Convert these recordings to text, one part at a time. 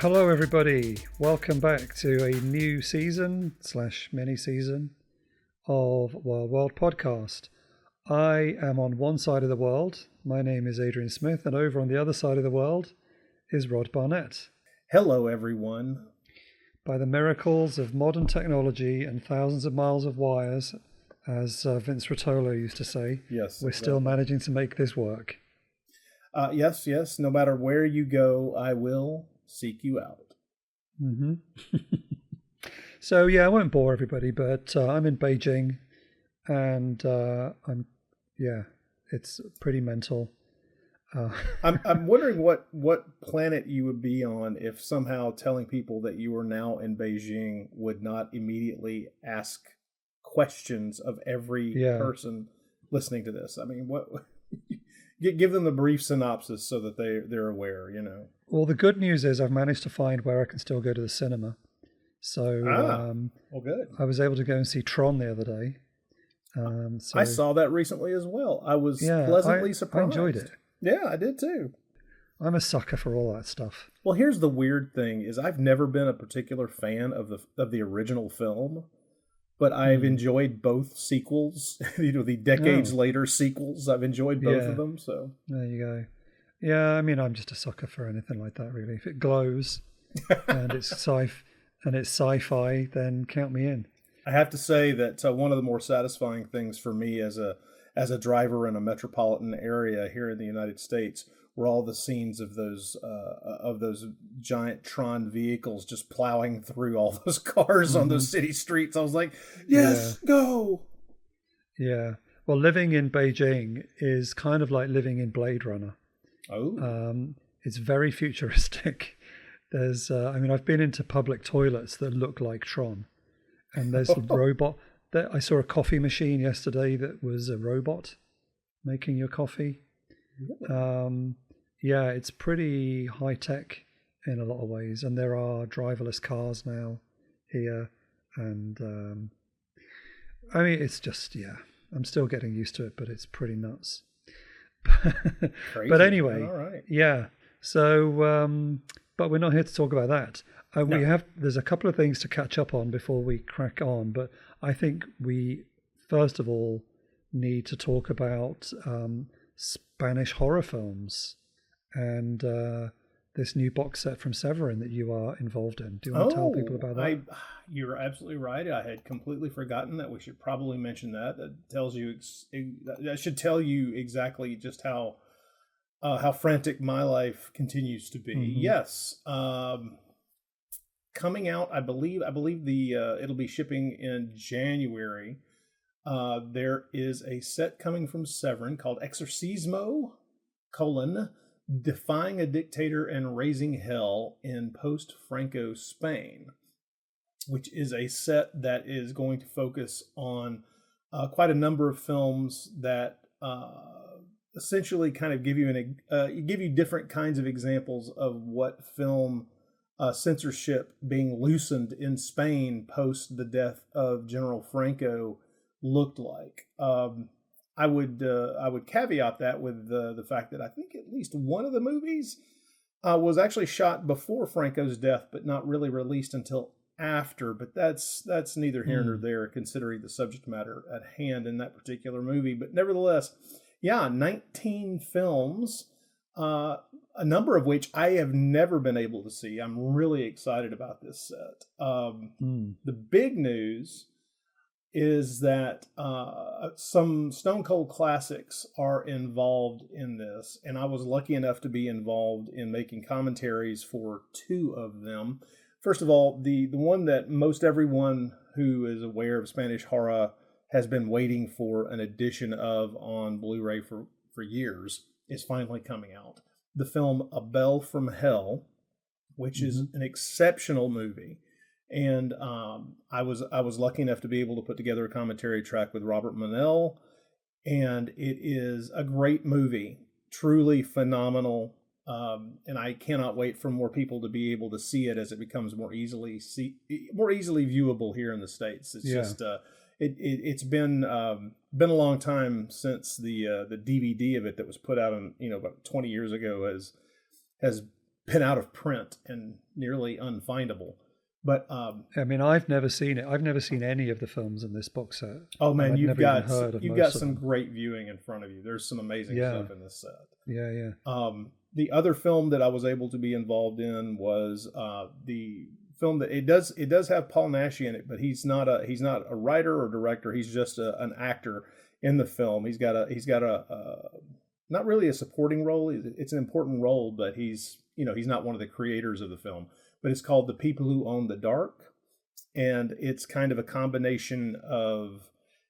Hello everybody, welcome back to a new season / mini season of Wild World Podcast. I am on one side of the world, my name is Adrian Smith, and over on the other side of the world is Rod Barnett. Hello everyone. By the miracles of modern technology and thousands of miles of wires, as Vince Rotolo used to say, yes, we're still managing to make this work. Yes, no matter where you go, I will seek you out. Mm-hmm. So yeah, I won't bore everybody, but I'm in Beijing, and it's pretty mental. I'm wondering what planet you would be on if somehow telling people that you are now in Beijing would not immediately ask questions of every person listening to this. I mean, what? Give them the brief synopsis so that they're aware, you know. Well, the good news is I've managed to find where I can still go to the cinema. So, well, good. I was able to go and see Tron the other day. I saw that recently as well. I was pleasantly surprised. I enjoyed it. Yeah, I did too. I'm a sucker for all that stuff. Well, here's the weird thing: is I've never been a particular fan of the original film, but I've enjoyed both sequels. The decades later sequels. I've enjoyed both of them. So there you go. Yeah, I mean, I'm just a sucker for anything like that, really. If it glows and it's sci-fi, then count me in. I have to say that one of the more satisfying things for me as a driver in a metropolitan area here in the United States were all the scenes of those giant Tron vehicles just plowing through all those cars on those city streets. I was like, yes, go. Yeah. Well, living in Beijing is kind of like living in Blade Runner. Oh. It's very futuristic. There's, I've been into public toilets that look like Tron, and there's a robot. I saw a coffee machine yesterday that was a robot making your coffee. It's pretty high tech in a lot of ways, and there are driverless cars now here, and it's just I'm still getting used to it, but it's pretty nuts. But anyway, all right. Yeah. So, but we're not here to talk about that. No. There's a couple of things to catch up on before we crack on, but I think we first of all need to talk about Spanish horror films and this new box set from Severin that you are involved in. Do you want to tell people about that? You're absolutely right. I had completely forgotten that. We should probably mention that. That should tell you exactly just how frantic my life continues to be. Mm-hmm. Yes. Coming out, I believe it'll be shipping in January. There is a set coming from Severin called Exorcismo: Defying a Dictator and Raising Hell in Post-Franco Spain, which is a set that is going to focus on quite a number of films that essentially kind of give you different kinds of examples of what film censorship being loosened in Spain post the death of General Franco looked like. I would caveat that with the fact that I think at least one of the movies was actually shot before Franco's death, but not really released until after. But that's neither here nor there, considering the subject matter at hand in that particular movie. But nevertheless, 19 films, a number of which I have never been able to see. I'm really excited about this set. The big news is that some Stone Cold classics are involved in this, and I was lucky enough to be involved in making commentaries for two of them. First of all, the one that most everyone who is aware of Spanish horror has been waiting for an edition of on Blu-ray for years is finally coming out. The film A Bell from Hell, which is an exceptional movie. And I was lucky enough to be able to put together a commentary track with Robert Monell, and it is a great movie, truly phenomenal. And I cannot wait for more people to be able to see it as it becomes more easily viewable here in the States. It's just it's been a long time since the DVD of it that was put out about 20 years ago has been out of print and nearly unfindable. But I mean, I've never seen it. I've never seen any of the films in this box set. oh man, I'd you've never even got heard of you've most got of some them. great viewing in front of you. There's some amazing Yeah. stuff in this set. Yeah, yeah. The other film that I was able to be involved in was the film that it does have Paul Naschy in it, but he's not a writer or director. He's just an actor in the film. He's got a not really a supporting role. It's an important role, but he's not one of the creators of the film. But it's called The People Who Own the Dark, and it's kind of a combination of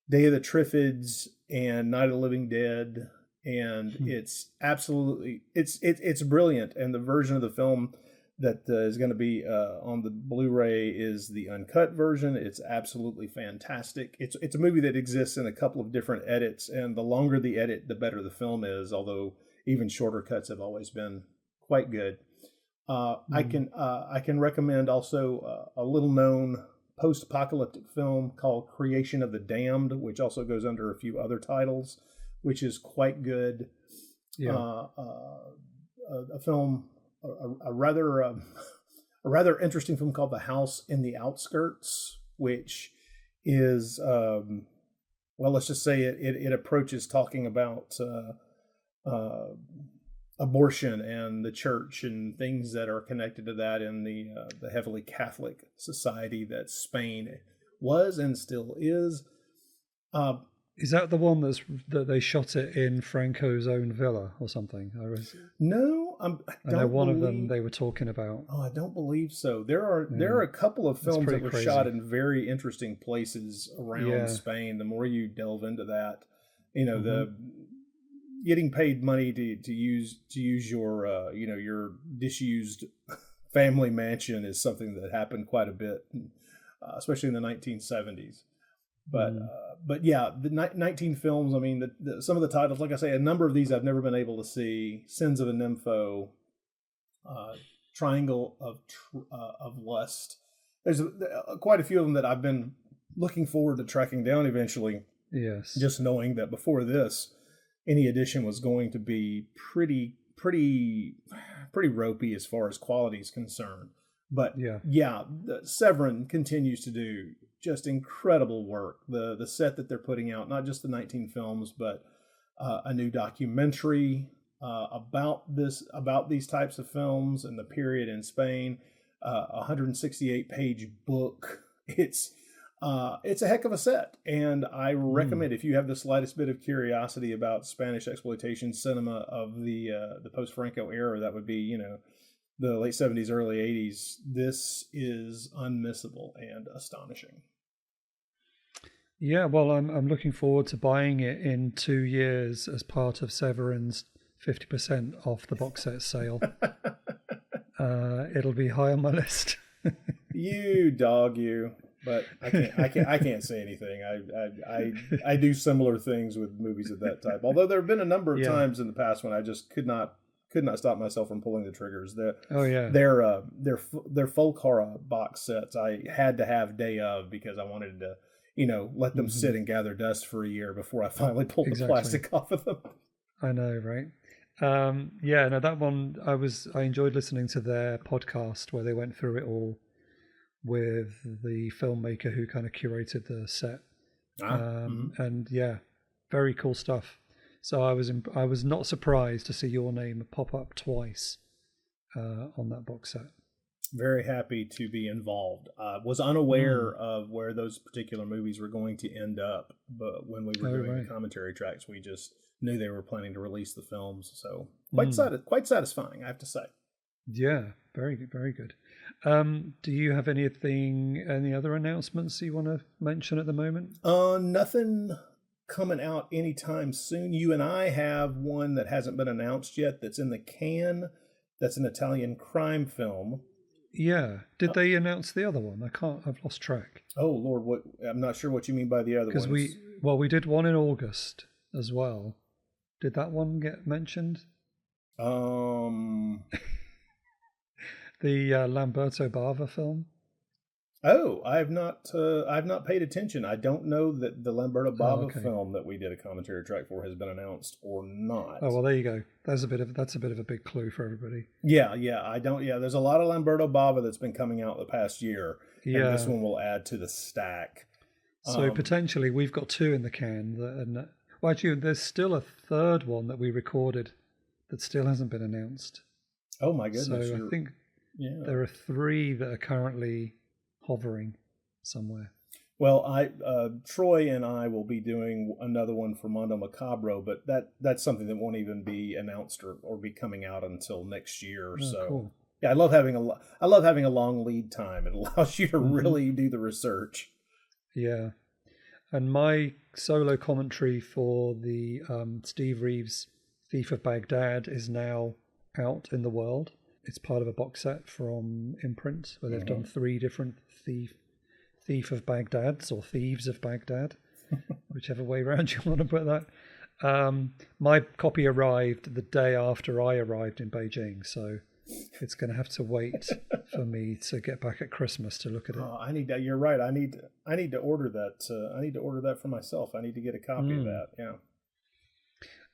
Day of the Triffids and Night of the Living Dead, and it's absolutely it's brilliant. And the version of the film that is going to be on the Blu-ray is the uncut version. It's absolutely fantastic. It's a movie that exists in a couple of different edits, and the longer the edit, the better the film is. Although even shorter cuts have always been quite good. I can recommend also a little known post-apocalyptic film called Creation of the Damned, which also goes under a few other titles, which is quite good. Yeah. A film, a rather interesting film called The House in the Outskirts, which is well, let's just say it approaches talking about abortion and the church and things that are connected to that in the heavily Catholic society that Spain was and still is. Is that the one that they shot it in Franco's own villa or something? No, I know one of them they were talking about. Oh, I don't believe so. There are a couple of films that were crazy. shot in very interesting places around Spain. The more you delve into that, the getting paid money to use your your disused family mansion is something that happened quite a bit, especially in the 1970s. But yeah, the 19 films. I mean, some of the titles, like I say, a number of these I've never been able to see. Sins of a Nympho, Triangle of Lust. There's quite a few of them that I've been looking forward to tracking down eventually. Yes. Just knowing that before this, any edition was going to be pretty ropey as far as quality is concerned. But Severin continues to do just incredible work. The set that they're putting out, not just the 19 films, but a new documentary about these types of films and the period in Spain. 168-page book. It's a heck of a set, and I recommend if you have the slightest bit of curiosity about Spanish exploitation cinema of the post-Franco era, that would be the late 70s, early 80s. This is unmissable and astonishing. Yeah, well, I'm looking forward to buying it in 2 years as part of Severin's 50% off the box set sale. It'll be high on my list. You dog, you. But I can't say anything. I do similar things with movies of that type. Although there have been a number of times in the past when I just could not stop myself from pulling the triggers. Their folk horror box sets I had to have day of because I wanted to let them sit and gather dust for a year before I finally pulled the plastic off of them. I know, right? That one I enjoyed listening to their podcast where they went through it all with the filmmaker who kind of curated the set. And very cool stuff. So I was not surprised to see your name pop up twice on that box set. Very happy to be involved. Was unaware of where those particular movies were going to end up, but when we were doing the commentary tracks, we just knew they were planning to release the films. So quite satisfying, I have to say. Yeah, very good, very good. Do you have any other announcements you want to mention at the moment? Nothing coming out anytime soon. You and I have one that hasn't been announced yet that's in the can. That's an Italian crime film. Yeah. Did they announce the other one? I've lost track. Oh Lord, I'm not sure what you mean by the other one. Because we did one in August as well. Did that one get mentioned? The Lamberto Bava film. Oh, I've not paid attention. I don't know that the Lamberto Oh, Bava okay. film that we did a commentary track for has been announced or Oh, not. well, there you go. That's a bit of a big clue for everybody. Yeah, I don't. Yeah, there's a lot of Lamberto Bava that's been coming out the past year, and this Yeah. one will add to the stack. So Um, potentially we've got two in the can. Well, actually, there's still a third one that we recorded that still hasn't been announced. oh my goodness, So I you're think yeah. there are three that are currently hovering somewhere. Well, I Troy and I will be doing another one for Mondo Macabro, but that's something that won't even be announced or be coming out until next year. Oh, So cool. yeah, I love having a long lead time. It allows you to Hmm. really do the research. Yeah. And my solo commentary for the Steve Reeves Thief of Baghdad is now out in the world. It's part of a box set from Imprint where they've done Hmm. three different Thief of Baghdad's or Thieves of Baghdad, whichever way around you want to put that. My copy arrived the day after I arrived in Beijing, so it's going to have to wait for me to get back at Christmas to look at it. Oh, I need that. You're right. I need to order that. I need to order that for myself. I need to get a copy of Mm. that. Yeah.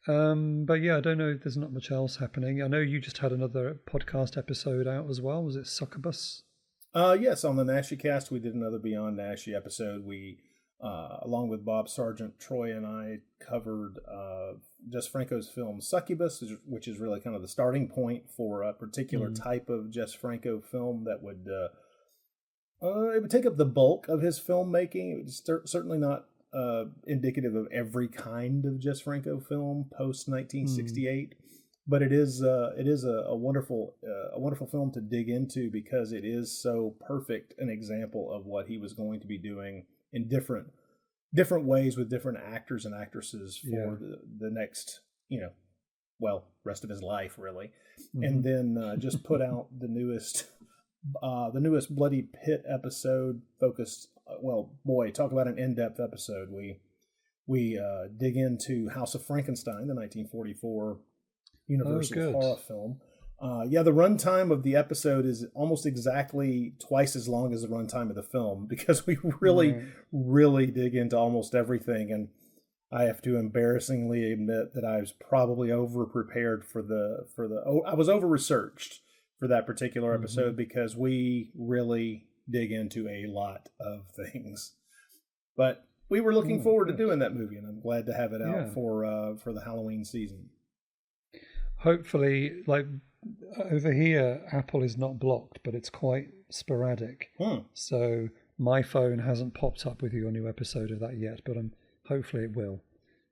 But yeah, I don't know if there's not much else happening. I know you just had another podcast episode out as well. Was it Succubus? Yes, on the Nashi cast, we did another Beyond Nashi episode. We, along with Bob Sargent, Troy, and I covered Jess Franco's film Succubus, which is really kind of the starting point for a particular Mm. type of Jess Franco film that would it would take up the bulk of his filmmaking. It was certainly not indicative of every kind of Jess Franco film post Mm. 1968, but it is a wonderful film to dig into because it is so perfect an example of what he was going to be doing in different ways with different actors and actresses Yeah. for the next rest of his life really, Hmm. and then just put out the newest Bloody Pit episode focused. Well, boy, talk about an in-depth episode. We dig into House of Frankenstein, the 1944 Oh, Universal good. horror film. Yeah, the runtime of the episode is almost exactly twice as long as the runtime of the film because we really, Right. really dig into almost everything. And I have to embarrassingly admit that I was probably over prepared I was over researched for that particular Hmm. episode because we really dig into a lot of things. But we were looking Oh, forward to good. doing that movie, and I'm glad to have it out Yeah. for the Halloween season. Hopefully, like over here, Apple is not blocked, but it's quite sporadic. Hmm. So my phone hasn't popped up with your new episode of that yet, but hopefully it will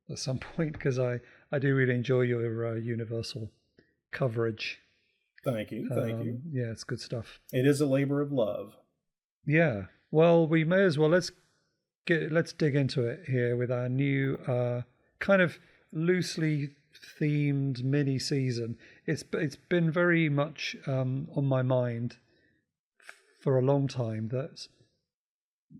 at some point because I do really enjoy your Universal coverage. Thank you, thank you. Yeah, it's good stuff. It is a labor of love. Yeah. Well, we may as well let's dig into it here with our new kind of loosely themed mini season. It's been very much on my mind for a long time that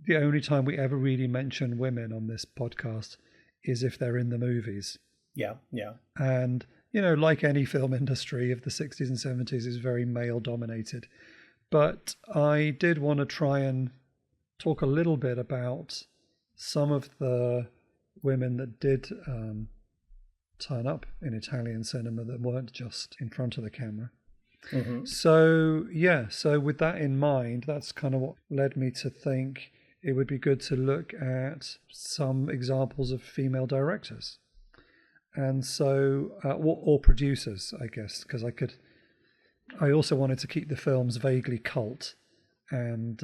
the only time we ever really mention women on this podcast is if they're in the movies. Yeah, yeah. And like any film industry of the 60s and 70s is very male dominated. But I did want to try and talk a little bit about some of the women that did turn up in Italian cinema that weren't just in front of the camera. Hmm. So, yeah, so with that in mind, that's kind of what led me to think it would be good to look at some examples of female directors. And so, or producers, I guess, because I also wanted to keep the films vaguely cult. And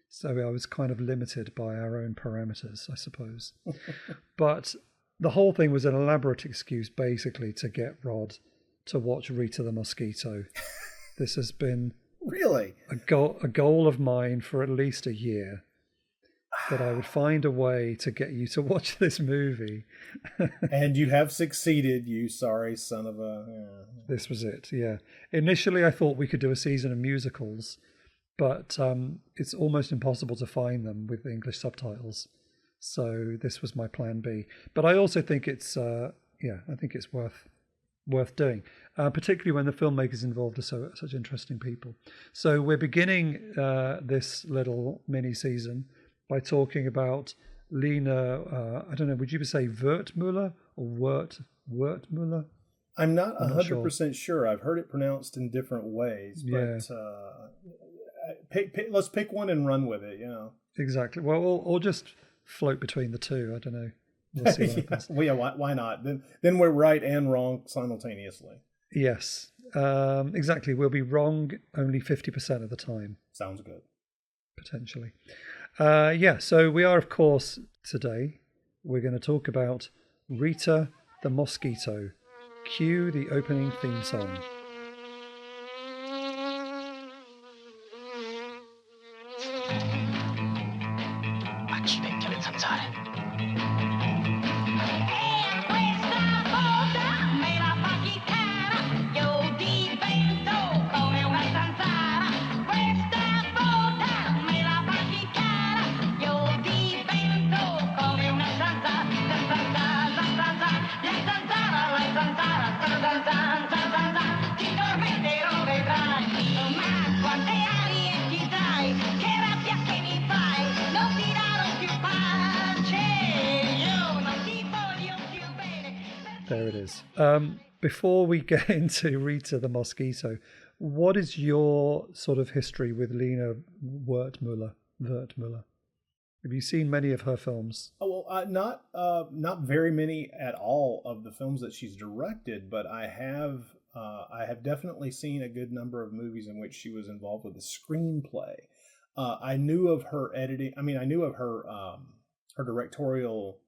so I was kind of limited by our own parameters, I suppose. But the whole thing was an elaborate excuse, basically, to get Rod to watch Rita the Mosquito. This has been Really? a goal of mine for at least a year, that I would find a way to get you to watch this movie. And you have succeeded, you sorry son of a. Yeah. This was it, yeah. Initially, I thought we could do a season of musicals, but it's almost impossible to find them with English subtitles. So this was my plan B. But I also think I think it's worth worth doing, particularly when the filmmakers involved are such interesting people. So we're beginning this little mini season by talking about Lina. I don't know. Would you say Wertmüller or Wertmüller? I'm not I'm not sure. 100% sure. I've heard it pronounced in different ways, Yeah, but let's pick one and run with it. exactly. Well, or just float between the two. I don't know. We'll see what happens. Well, yeah, why not? Then we're right and wrong simultaneously. Yes, exactly. We'll be wrong only 50% of the time. Sounds good. Potentially. Yeah, so we are, of course, today, we're going to talk about Rita the Mosquito. Cue the opening theme song. There it is. Before we get into Rita the Mosquito, what is your sort of history with Lina Wertmüller? Have you seen many of her films? Oh, well, not very many at all of the films that she's directed, but I have definitely seen a good number of movies in which she was involved with the screenplay. I knew of her editing. I mean, I knew of her her directorial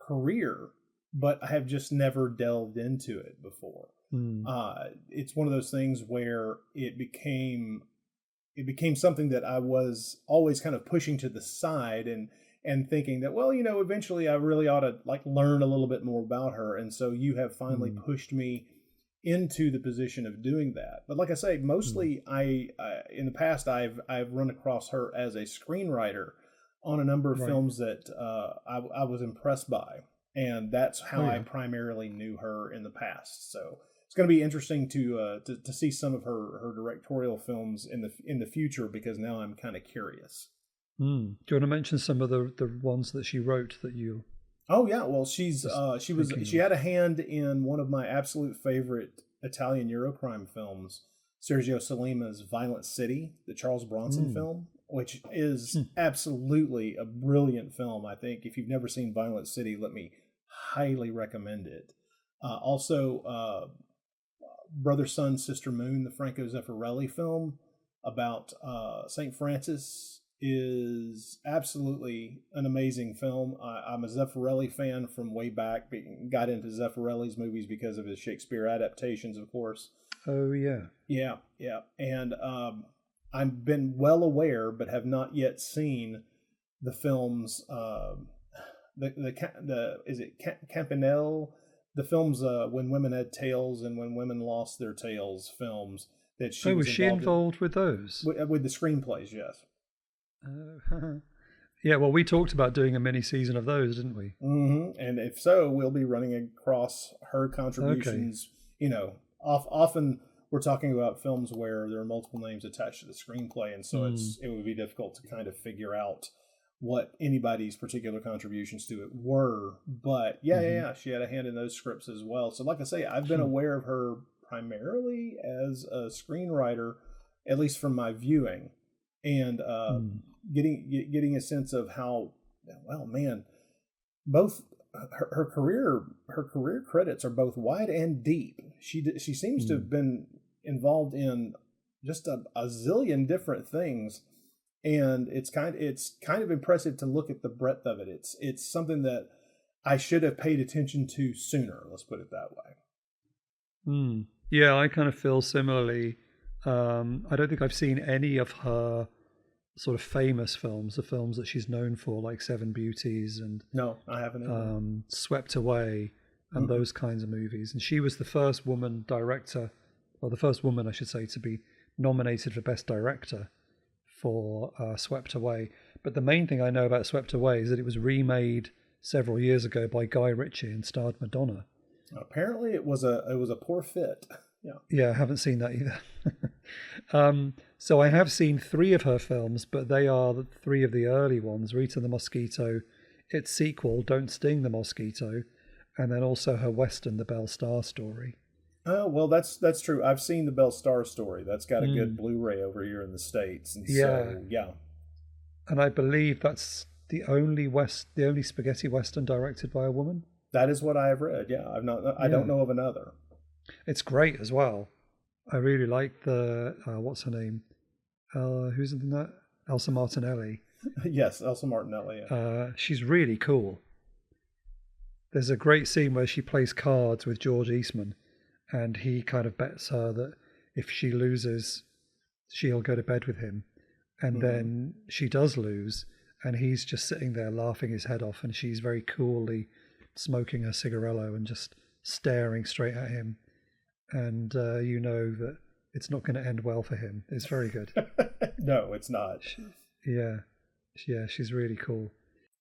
career, but I have just never delved into it before. It's one of those things where it became something that I was always kind of pushing to the side and thinking that, well, eventually I really ought to learn a little bit more about her. And so you have finally pushed me into the position of doing that. But like I say, mostly I in the past I've run across her as a screenwriter on a number of films that I was impressed by, and that's how I primarily knew her in the past. So it's going to be interesting to see some of her directorial films in the future, because now I'm kind of curious. Do you want to mention some of the ones that she wrote that you? Oh yeah, well she had a hand in one of my absolute favorite Italian Eurocrime films, Sergio Solima's Violent City, the Charles Bronson film, which is absolutely a brilliant film. I think if you've never seen Violent City, let me highly recommend it. Also, Brother, Sun, Sister Moon, the Franco Zeffirelli film about St. Francis, is absolutely an amazing film. I'm a Zeffirelli fan from way back. Got into Zeffirelli's movies because of his Shakespeare adaptations, of course. Oh yeah, yeah. And I've been well aware, but have not yet seen the films. Is it Campanelle? The films When Women Had Tails and When Women Lost Their Tails films that she was she involved with those? With the screenplays, yes. Yeah, well, we talked about doing a mini season of those, didn't we? Mm-hmm. And if so, we'll be running across her contributions. Often we're talking about films where there are multiple names attached to the screenplay, and so it would be difficult to kind of figure out what anybody's particular contributions to it were. But yeah, she had a hand in those scripts as well. So like I say, I've been aware of her primarily as a screenwriter, at least from my viewing, and getting a sense of how, well, man, both her career credits are both wide and deep. She seems to have been involved in just a zillion different things, and it's kind of impressive to look at the breadth of it. It's something that I should have paid attention to sooner. Let's put it that way. Yeah, I kind of feel similarly. I don't think I've seen any of her sort of famous films, the films that she's known for, like Seven Beauties and no, I haven't. Swept Away and those kinds of movies. And she was the first woman director, or the first woman, I should say, to be nominated for Best Director for Swept Away. But the main thing I know about Swept Away is that it was remade several years ago by Guy Ritchie and starred Madonna. Apparently, it was a poor fit. Yeah. Yeah, I haven't seen that either. So I have seen three of her films, but they are three of the early ones: Rita the Mosquito, its sequel, Don't Sting the Mosquito, and then also her western, The Belle Starr Story. Oh, well, that's true. I've seen the Belle Starr Story. That's got a good Blu-ray over here in the States, and so yeah. And I believe that's the only spaghetti western directed by a woman. That is what I have read. Yeah, I don't know of another. It's great as well. I really like the what's her name? Who's in that? Elsa Martinelli. Yes, Elsa Martinelli. Yeah. She's really cool. There's a great scene where she plays cards with George Eastman, and he kind of bets her that if she loses, she'll go to bed with him. And then she does lose, and he's just sitting there laughing his head off, and she's very coolly smoking a cigarillo and just staring straight at him. And you know that it's not going to end well for him. It's very good. No, it's not. She's really cool.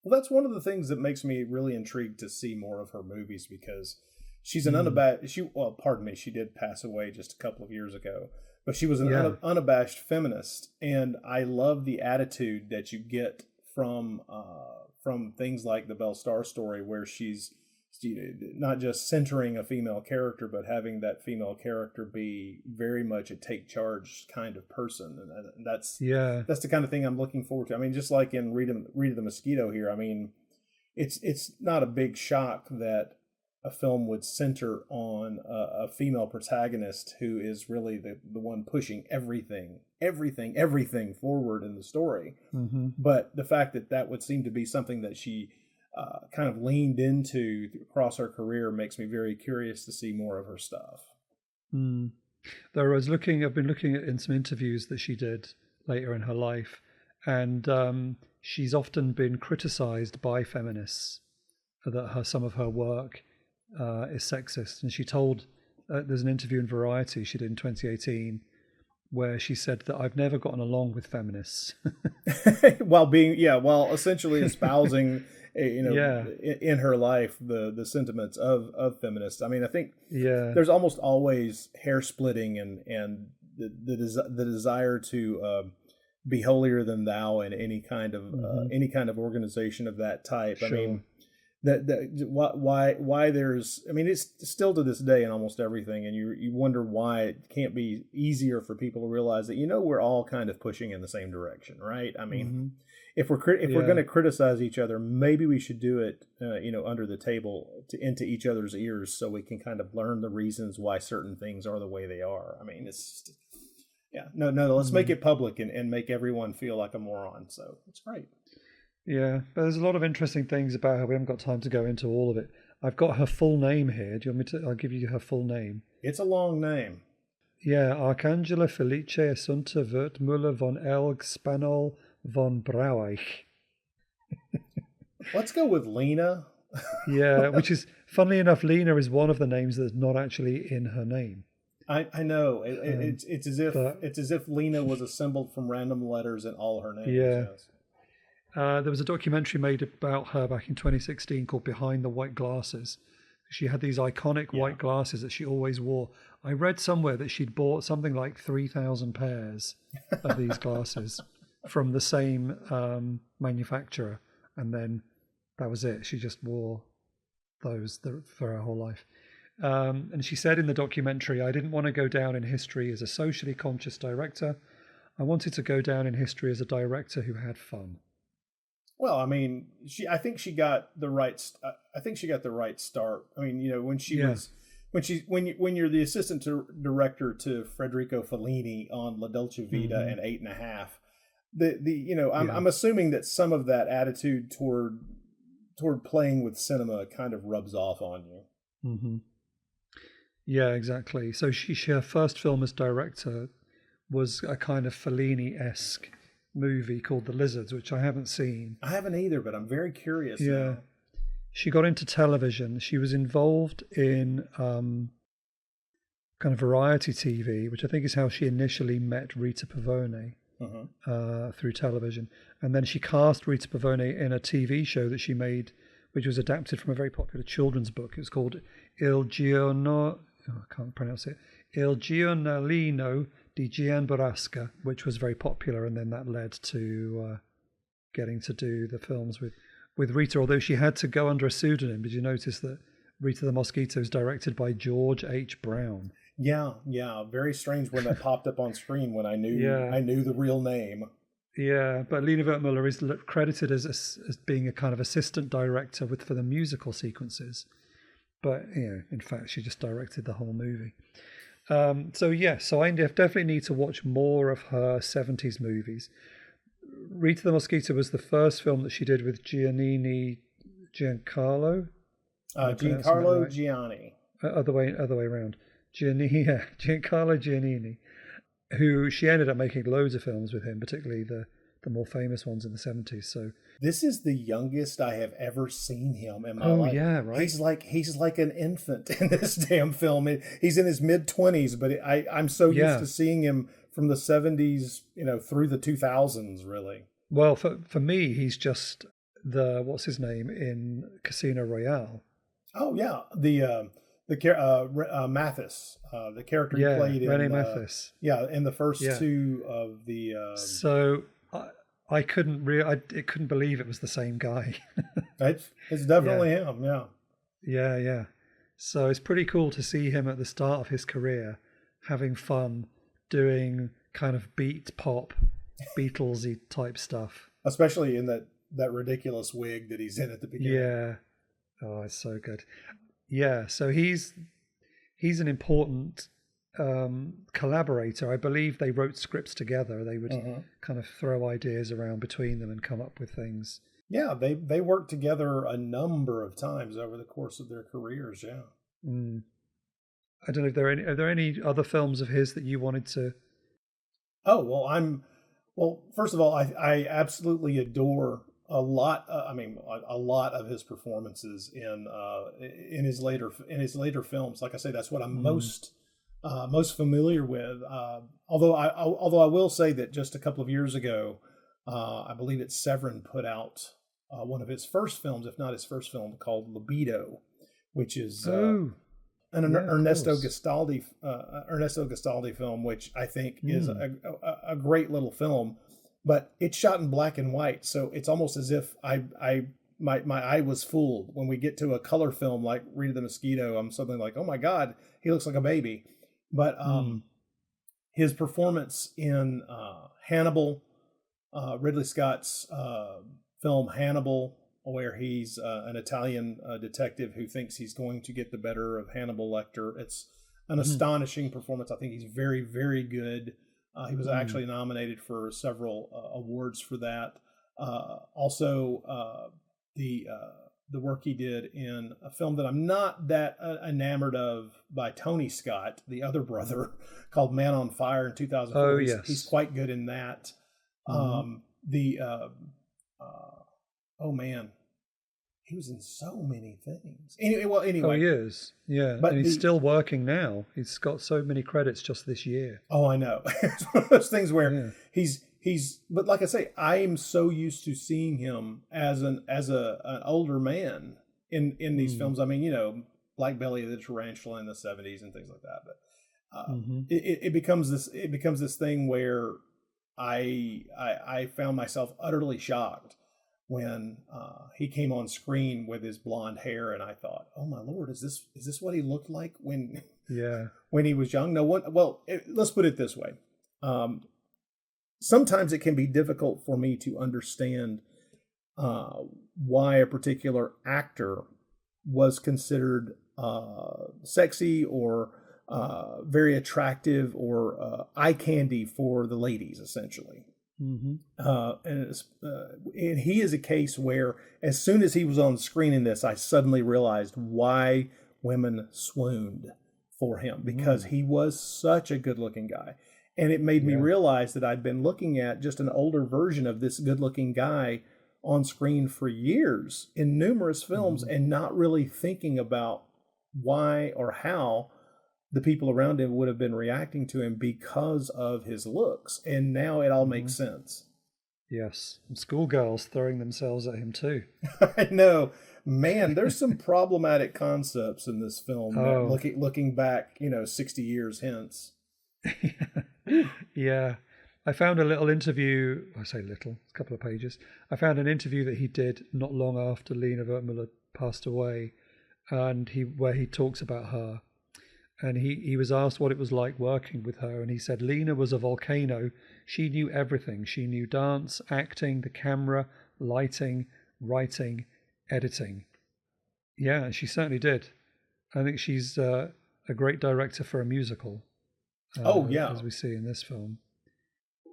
Well, that's one of the things that makes me really intrigued to see more of her movies, because she's an unabashed. She did pass away just a couple of years ago, but she was an unabashed feminist, and I love the attitude that you get from things like the Belle Starr Story, where she's not just centering a female character, but having that female character be very much a take charge kind of person, and that's the kind of thing I'm looking forward to. I mean, just like in Rita the Mosquito here, I mean, it's not a big shock that a film would center on a female protagonist who is really the one pushing everything forward in the story. But the fact that would seem to be something that she kind of leaned into across her career makes me very curious to see more of her stuff. I've been looking at in some interviews that she did later in her life, and she's often been criticized by feminists that some of her work is sexist. And she told, there's an interview in Variety she did in 2018 where she said that I've never gotten along with feminists. while essentially espousing in her life the sentiments of feminists. I mean, I think there's almost always hair splitting and the desire to be holier than thou in any kind of organization of that type. Sure. I mean, why there's, I mean, it's still to this day in almost everything, and you wonder why it can't be easier for people to realize that we're all kind of pushing in the same direction, right? I mean, if we're going to criticize each other, maybe we should do it under the table into each other's ears, so we can kind of learn the reasons why certain things are the way they are. I mean, it's just, let's make it public and make everyone feel like a moron. So it's great. Yeah, but there's a lot of interesting things about her. We haven't got time to go into all of it. I've got her full name here. Do you want me to? I'll give you her full name. It's a long name. Yeah, Arcangela Felice Assunta Wertmüller von Elg Spanol von Braueich. Let's go with Lina. Yeah, which is, funnily enough, Lina is one of the names that's not actually in her name. I know. It's as if Lina was assembled from random letters in all her names. Yeah. Yes. There was a documentary made about her back in 2016 called Behind the White Glasses. She had these iconic white glasses that she always wore. I read somewhere that she'd bought something like 3,000 pairs of these glasses from the same manufacturer. And then that was it. She just wore those for her whole life. And she said in the documentary, I didn't want to go down in history as a socially conscious director. I wanted to go down in history as a director who had fun. Well, I mean, I think she got the right start. I mean, when you're the assistant director to Federico Fellini on La Dolce Vita and 8½, I'm assuming that some of that attitude toward playing with cinema kind of rubs off on you. Mm-hmm. Yeah, exactly. So her first film as director was a kind of Fellini-esque movie called The Lizards, which I haven't seen. I haven't either, but I'm very curious. Yeah. She got into television. She was involved in kind of variety TV, which I think is how she initially met Rita Pavone through television. And then she cast Rita Pavone in a TV show that she made which was adapted from a very popular children's book. It was called Il Giorno, I can't pronounce it, Il Giornalino di Gian Burrasca, which was very popular, and then that led to getting to do the films with Rita, although she had to go under a pseudonym. Did you notice that Rita the Mosquito is directed by George H. Brown? Yeah. Very strange when that popped up on screen when I knew the real name. Yeah, but Lina Wertmüller is credited as being a kind of assistant director for the musical sequences. But, in fact, she just directed the whole movie. So I definitely need to watch more of her 70s movies. Rita the Mosquito was the first film that she did with Giancarlo. Giancarlo right? Gianni. Other way around. Giancarlo Giannini, who she ended up making loads of films with him, particularly the more famous ones in the 70s. So this is the youngest I have ever seen him in my life. Yeah, right. He's like an infant in this damn film. He's in his mid-20s, but I'm so used to seeing him from the 70s, through the 2000s, really. Well, for me, he's just what's his name in Casino Royale. Oh yeah, the Mathis, the character he played in René Mathis. In the first two of the. So I couldn't believe it was the same guy. It's definitely him. Yeah. Yeah. So it's pretty cool to see him at the start of his career having fun doing kind of beat pop, Beatlesy type stuff. Especially in that ridiculous wig that he's in at the beginning. Yeah. Oh, it's so good. Yeah, so he's an important collaborator. I believe they wrote scripts together. They would kind of throw ideas around between them and come up with things. Yeah, they worked together a number of times over the course of their careers. Yeah. I don't know if are there any other films of his that you wanted to? Oh well, first of all, I absolutely adore a lot of his performances in his later films. Like I say, that's what I'm most familiar with. Although I will say that just a couple of years ago, I believe it's Severin put out one of his first films, if not his first film, called Libido, which is an Ernesto Gastaldi film, which I think is a great little film. But it's shot in black and white, so it's almost as if my eye was fooled. When we get to a color film like Rita the Mosquito, I'm suddenly like, oh my God, he looks like a baby. But his performance in Hannibal, Ridley Scott's film Hannibal, where he's an Italian detective who thinks he's going to get the better of Hannibal Lecter. It's an astonishing performance. I think he's very, very good. He was actually nominated for several awards for that. Also, the work he did in a film that I'm not that enamored of by Tony Scott, the other brother, called Man on Fire in 2004. Oh, yes. He's quite good in that. Oh man, he was in so many things. Anyway. Oh, he is. Yeah, but he's still working now. He's got so many credits just this year. Oh, I know. It's one of those things where he's. But like I say, I am so used to seeing him as an older man in these films. I mean, Black Belly of the Tarantula in the 70s and things like that. But it becomes this thing where I found myself utterly shocked when he came on screen with his blonde hair, and I thought, "Oh my Lord, is this what he looked like when he was young?" Let's put it this way: sometimes it can be difficult for me to understand why a particular actor was considered sexy or very attractive or eye candy for the ladies, essentially. And he is a case where as soon as he was on screen in this, I suddenly realized why women swooned for him, because he was such a good-looking guy. And it made me realize that I'd been looking at just an older version of this good-looking guy on screen for years in numerous films and not really thinking about why or how the people around him would have been reacting to him because of his looks. And now it all makes sense. Yes. And schoolgirls throwing themselves at him too. I know, man. There's some problematic concepts in this film. That Oh, looking back, 60 years hence. yeah. I found a little interview. I say little, a couple of pages. I found an interview that he did not long after Lina Wertmüller passed away, and where he talks about her. And he was asked what it was like working with her, and he said Lina was a volcano. She knew everything. She knew dance, acting, the camera, lighting, writing, editing. Yeah, she certainly did. I think she's a great director for a musical, Oh yeah, as we see in this film.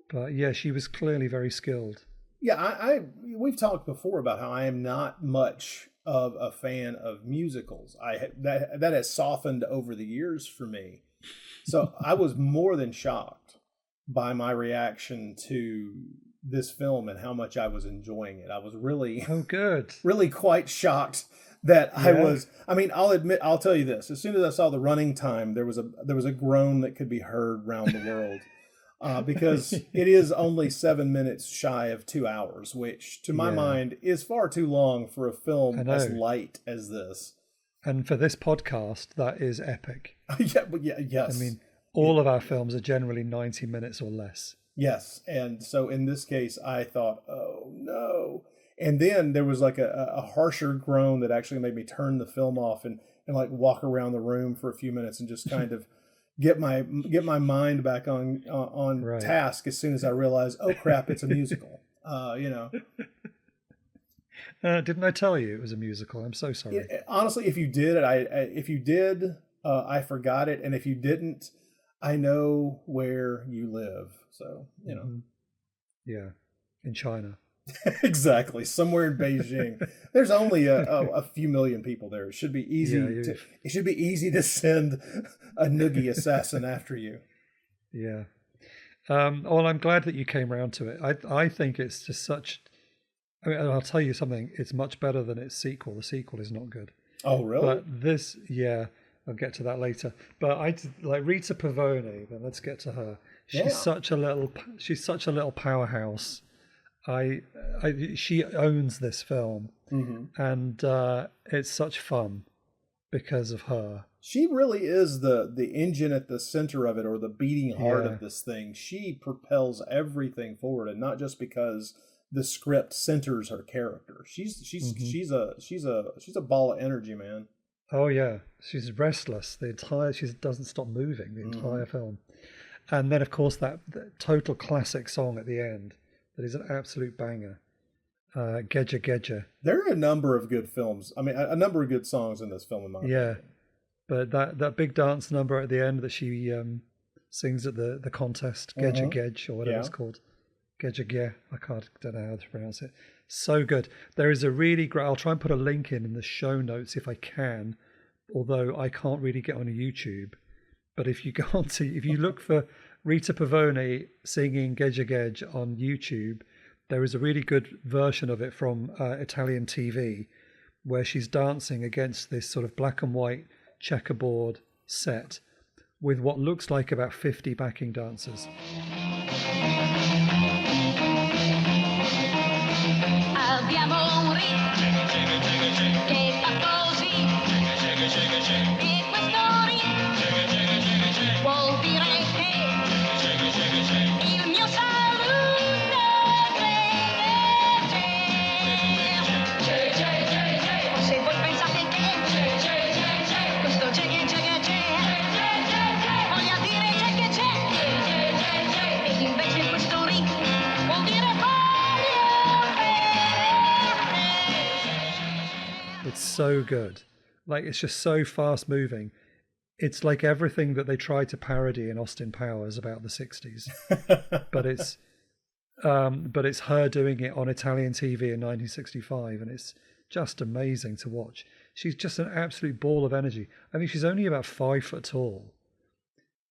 But yeah, she was clearly very skilled. yeah. We've talked before about how I am not much of a fan of musicals. That has softened over the years for me. So I was more than shocked by my reaction to this film and how much I was enjoying it. I was really, Oh, good. really quite shocked that I Yeah. was. I mean, I'll tell you this. As soon as I saw the running time, there was a groan that could be heard round the world. Because it is only 7 minutes shy of 2 hours, which to my Yeah, mind is far too long for a I film as know. light as this. And for this podcast, that is epic. Yeah, but yeah, I yes, mean, all of our films are generally 90 minutes or less. yes. And so in this case, I thought, oh no. And then there was like a harsher groan that actually made me turn the film off and like walk around the room for a few minutes and just kind of get my mind back on Right. task as soon as I realized, oh crap, it's a musical. You know, Didn't I tell you it was a musical? I'm so sorry. honestly, if you did, I forgot it, and if you didn't, I know where you live. So Mhm. Yeah, in China. exactly, somewhere in Beijing. There's only a few million people there. It should be Yeah, easy to send a noogie assassin after you. yeah. Well, I'm glad that you came around to it. I think it's just such. I mean, I'll tell you something. It's much better than its sequel. The sequel is not good, Oh, really? but this, yeah, I'll get to that later. But like Rita Pavone. Then let's get to her. Yeah. She's such a little powerhouse. She owns this film, Hmm. and it's such fun because of her. She really is the engine at the center of it, or the beating heart Yeah. of this thing. She propels everything forward, and not just because the script centers her character. Mhm. She's a ball of energy, man. Oh yeah, she's restless. She doesn't stop moving the Hmm. entire film. And then of course that total classic song at the end that is an absolute banger. Gedja Gedja. There are a number of good films. I mean, a number of good songs in this film, in my Yeah, opinion. but that big dance number at the end that she sings at the contest, Gedja Hmm. Gedj or whatever Yeah. it's called. Gedja Ge. Don't know how to pronounce it. So good. There is a really great. I'll try and put a link in the show notes if I can, although I can't really get on YouTube. But if you if you look for Rita Pavone singing Gedja Gedj on YouTube, there is a really good version of it from Italian TV where she's dancing against this sort of black and white checkerboard set with what looks like about 50 backing dancers. Abbiamo un ritmo che fa così e questo ritmo vuol dire che il mio saluto è o se voi pensate che questo voglia dire ed invece questo ritmo vuol dire It's so good. Like, it's just so fast moving. It's like everything that they tried to parody in Austin Powers about the 60s. But it's her doing it on Italian TV in 1965, and it's just amazing to watch. She's just an absolute ball of energy. I think she's only about 5 foot tall,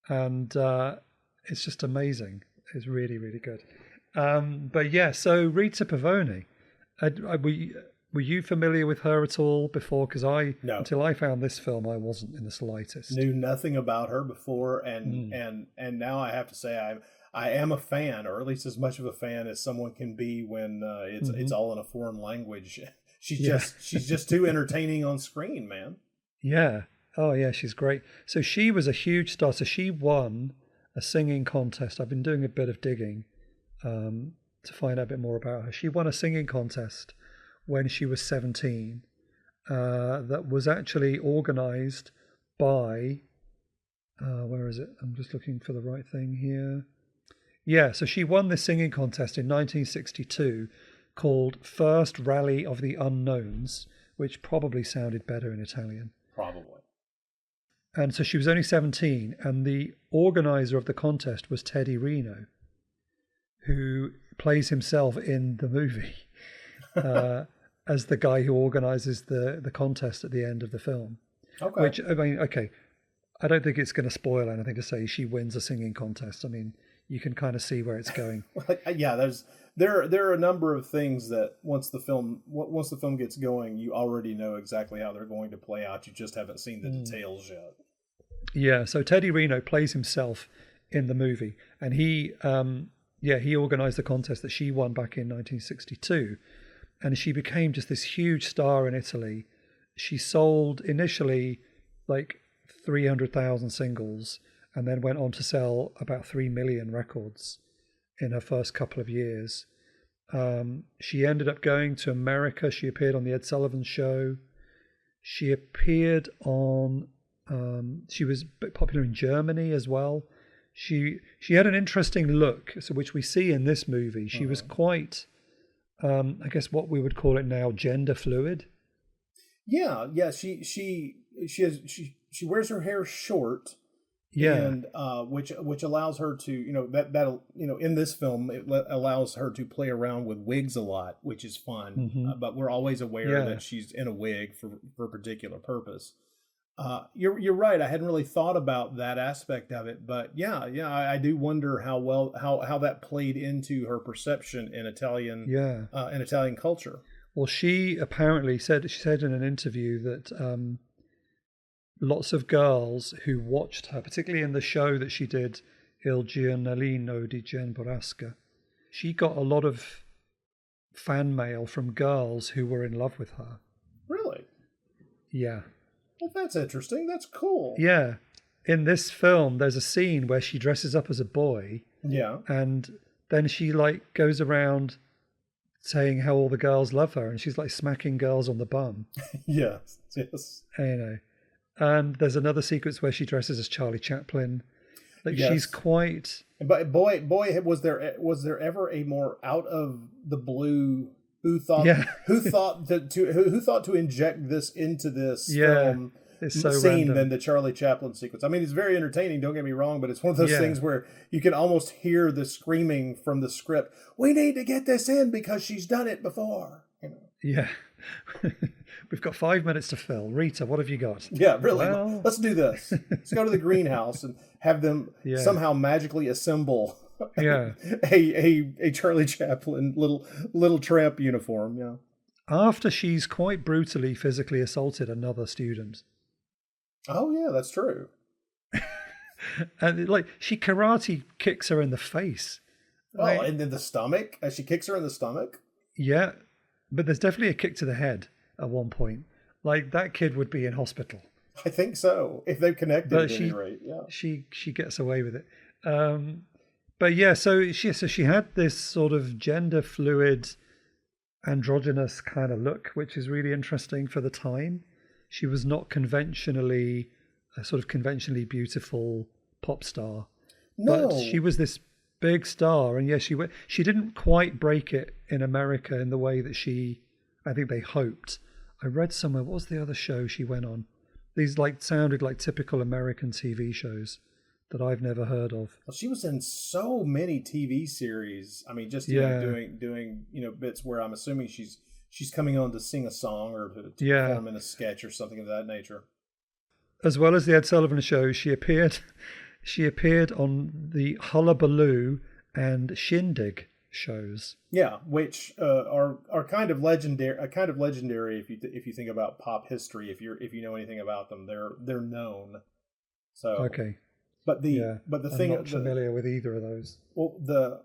and it's just amazing. It's really, really good. But yeah, so Rita Pavone, were you familiar with her at all before? Because No. until I found this film, I wasn't in the slightest. Knew nothing about her before, Mm. and now I have to say I am a fan, or at least as much of a fan as someone can be when it's all in a foreign language. She's just too entertaining on screen, man. Yeah. Oh, yeah, she's great. So she was a huge star. So she won a singing contest. I've been doing a bit of digging to find out a bit more about her. She won a singing contest when she was 17 that was actually organized by, where is it? I'm just looking for the right thing here. Yeah, so she won this singing contest in 1962 called First Rally of the Unknowns, which probably sounded better in Italian. Probably. And so she was only 17, and the organizer of the contest was Teddy Reno, who plays himself in the movie as the guy who organizes the contest at the end of the film. Okay. Which, I mean, okay, I don't think it's going to spoil anything to say she wins a singing contest. I mean, you can kind of see where it's going. Yeah, there are a number of things that once the film gets going, you already know exactly how they're going to play out. You just haven't seen the details yet. Yeah, so Teddy Reno plays himself in the movie, and he organized the contest that she won back in 1962, and she became just this huge star in Italy. She sold initially like 300,000 singles, and then went on to sell about 3 million records in her first couple of years. She ended up going to America. She appeared on the Ed Sullivan Show. She appeared on, she was popular in Germany as well. She had an interesting look, so which we see in this movie. She was quite, I guess what we would call it now, gender fluid. Yeah. She wears her hair short. Yeah, and which allows her to, that in this film it allows her to play around with wigs a lot, which is fun. But we're always aware that she's in a wig for a particular purpose. You're right. I hadn't really thought about that aspect of it, but I do wonder how that played into her perception in Italian culture. Well, she apparently said in an interview that lots of girls who watched her, particularly in the show that she did, Il Giornalino di Gian Borrasca, she got a lot of fan mail from girls who were in love with her. Really? Yeah. Well, that's interesting. That's cool. Yeah. In this film, there's a scene where she dresses up as a boy. Yeah. And then she like goes around saying how all the girls love her, and she's like smacking girls on the bum. Yes. And there's another sequence where she dresses as Charlie Chaplin. Like she's quite. But boy, was there ever a more out of the blue who thought to inject this into this film scene than the Charlie Chaplin sequence? I mean, it's very entertaining. Don't get me wrong, but it's one of those things where you can almost hear the screaming from the script. We need to get this in because she's done it before. Yeah. We've got 5 minutes to fill. Rita, what have you got? Yeah, really. Well, let's do this. Let's go to the greenhouse and have them somehow magically assemble a Charlie Chaplin little tramp uniform. Yeah. After she's quite brutally physically assaulted another student. Oh yeah, that's true. And like she karate kicks her in the face. Oh, and in the stomach? She kicks her in the stomach? Yeah. But there's definitely a kick to the head at one point. Like that kid would be in hospital. I think so. If they've connected at any rate, yeah. She gets away with it. But yeah, so she had this sort of gender fluid, androgynous kind of look, which is really interesting for the time. She was not conventionally a sort of conventionally beautiful pop star. No. But she was this big star, and she didn't quite break it in America in the way that I think they hoped. I read somewhere, what was the other show she went on? These sounded like typical American TV shows that I've never heard of. Well, she was in so many TV series. I mean, just doing bits where I'm assuming she's coming on to sing a song or to perform in a sketch or something of that nature. As well as the Ed Sullivan Show, she appeared on the Hullabaloo and Shindig shows. Yeah, which are kind of legendary if you think about pop history. If you know anything about them, they're known. So okay. But the Yeah, but the I'm thing, not familiar with either of those. well,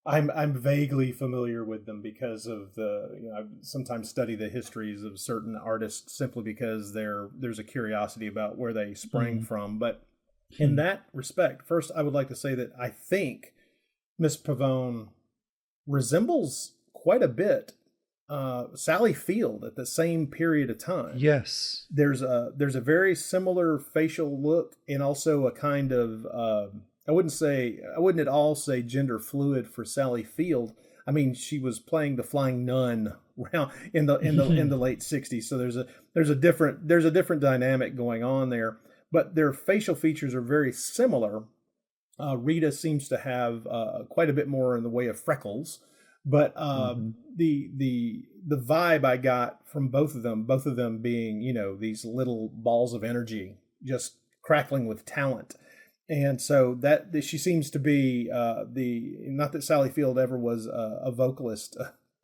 I'm vaguely familiar with them because of I sometimes study the histories of certain artists simply because there's a curiosity about where they sprang from. But in that respect, first I would like to say that I think Miss Pavone resembles quite a bit Sally Field at the same period of time. Yes. There's a very similar facial look and also a kind of I wouldn't at all say gender fluid for Sally Field. I mean, she was playing the flying nun around in the late '60s, so there's a different dynamic going on there. But their facial features are very similar. Rita seems to have quite a bit more in the way of freckles, but the vibe I got from both of them being these little balls of energy just crackling with talent. And so that she seems to be not that Sally Field ever was a vocalist,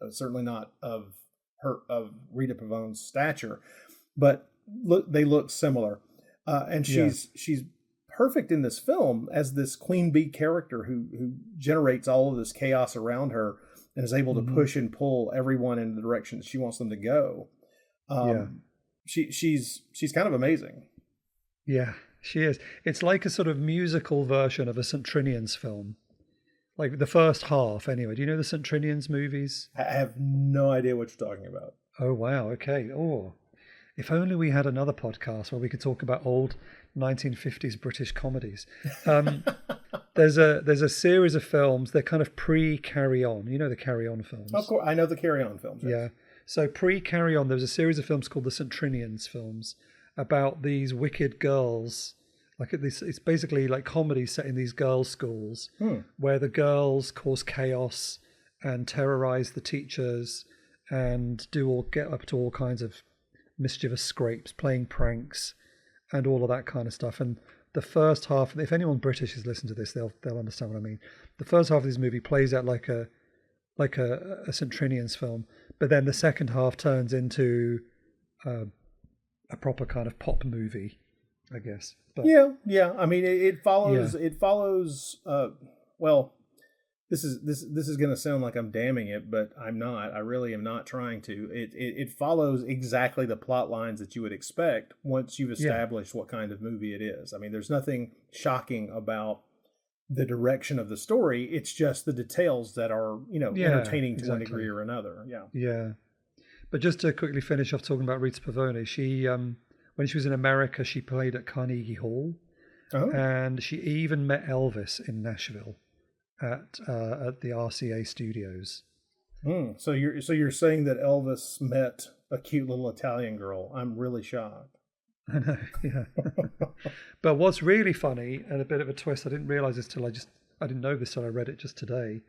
certainly not of Rita Pavone's stature, but they look similar, and she's perfect in this film as this queen bee character who generates all of this chaos around her and is able to push and pull everyone in the direction she wants them to go. She's kind of amazing. Yeah, she is. It's like a sort of musical version of a St. Trinian's film. Like the first half, anyway. Do you know the St. Trinian's movies? I have no idea what you're talking about. Oh, wow. Okay. Oh, if only we had another podcast where we could talk about old 1950s British comedies. There's a series of films. They're kind of pre-Carry On. You know the Carry On films? Of course, I know the Carry On films. Yes. Yeah. So pre-Carry On, there was a series of films called the St. Trinian's films about these wicked girls. Like it's basically like comedy set in these girls' schools where the girls cause chaos and terrorize the teachers and get up to all kinds of mischievous scrapes, playing pranks and all of that kind of stuff. And the first half, if anyone British has listened to this, they'll understand what I mean. The first half of this movie plays out like a St. Trinian's film, but then the second half turns into a proper kind of pop movie, I guess. But, yeah. I mean, it follows. Yeah. It follows. Well, this is going to sound like I'm damning it, but I'm not. I really am not trying to. It follows exactly the plot lines that you would expect once you've established what kind of movie it is. I mean, there's nothing shocking about the direction of the story. It's just the details that are entertaining to one degree or another. Yeah. But just to quickly finish off talking about Rita Pavone, she when she was in America, she played at Carnegie Hall, and she even met Elvis in Nashville at the RCA studios. So you're saying that Elvis met a cute little Italian girl? I'm really shocked. I know, yeah. But what's really funny and a bit of a twist, I didn't realize this I didn't know this till I read it just today.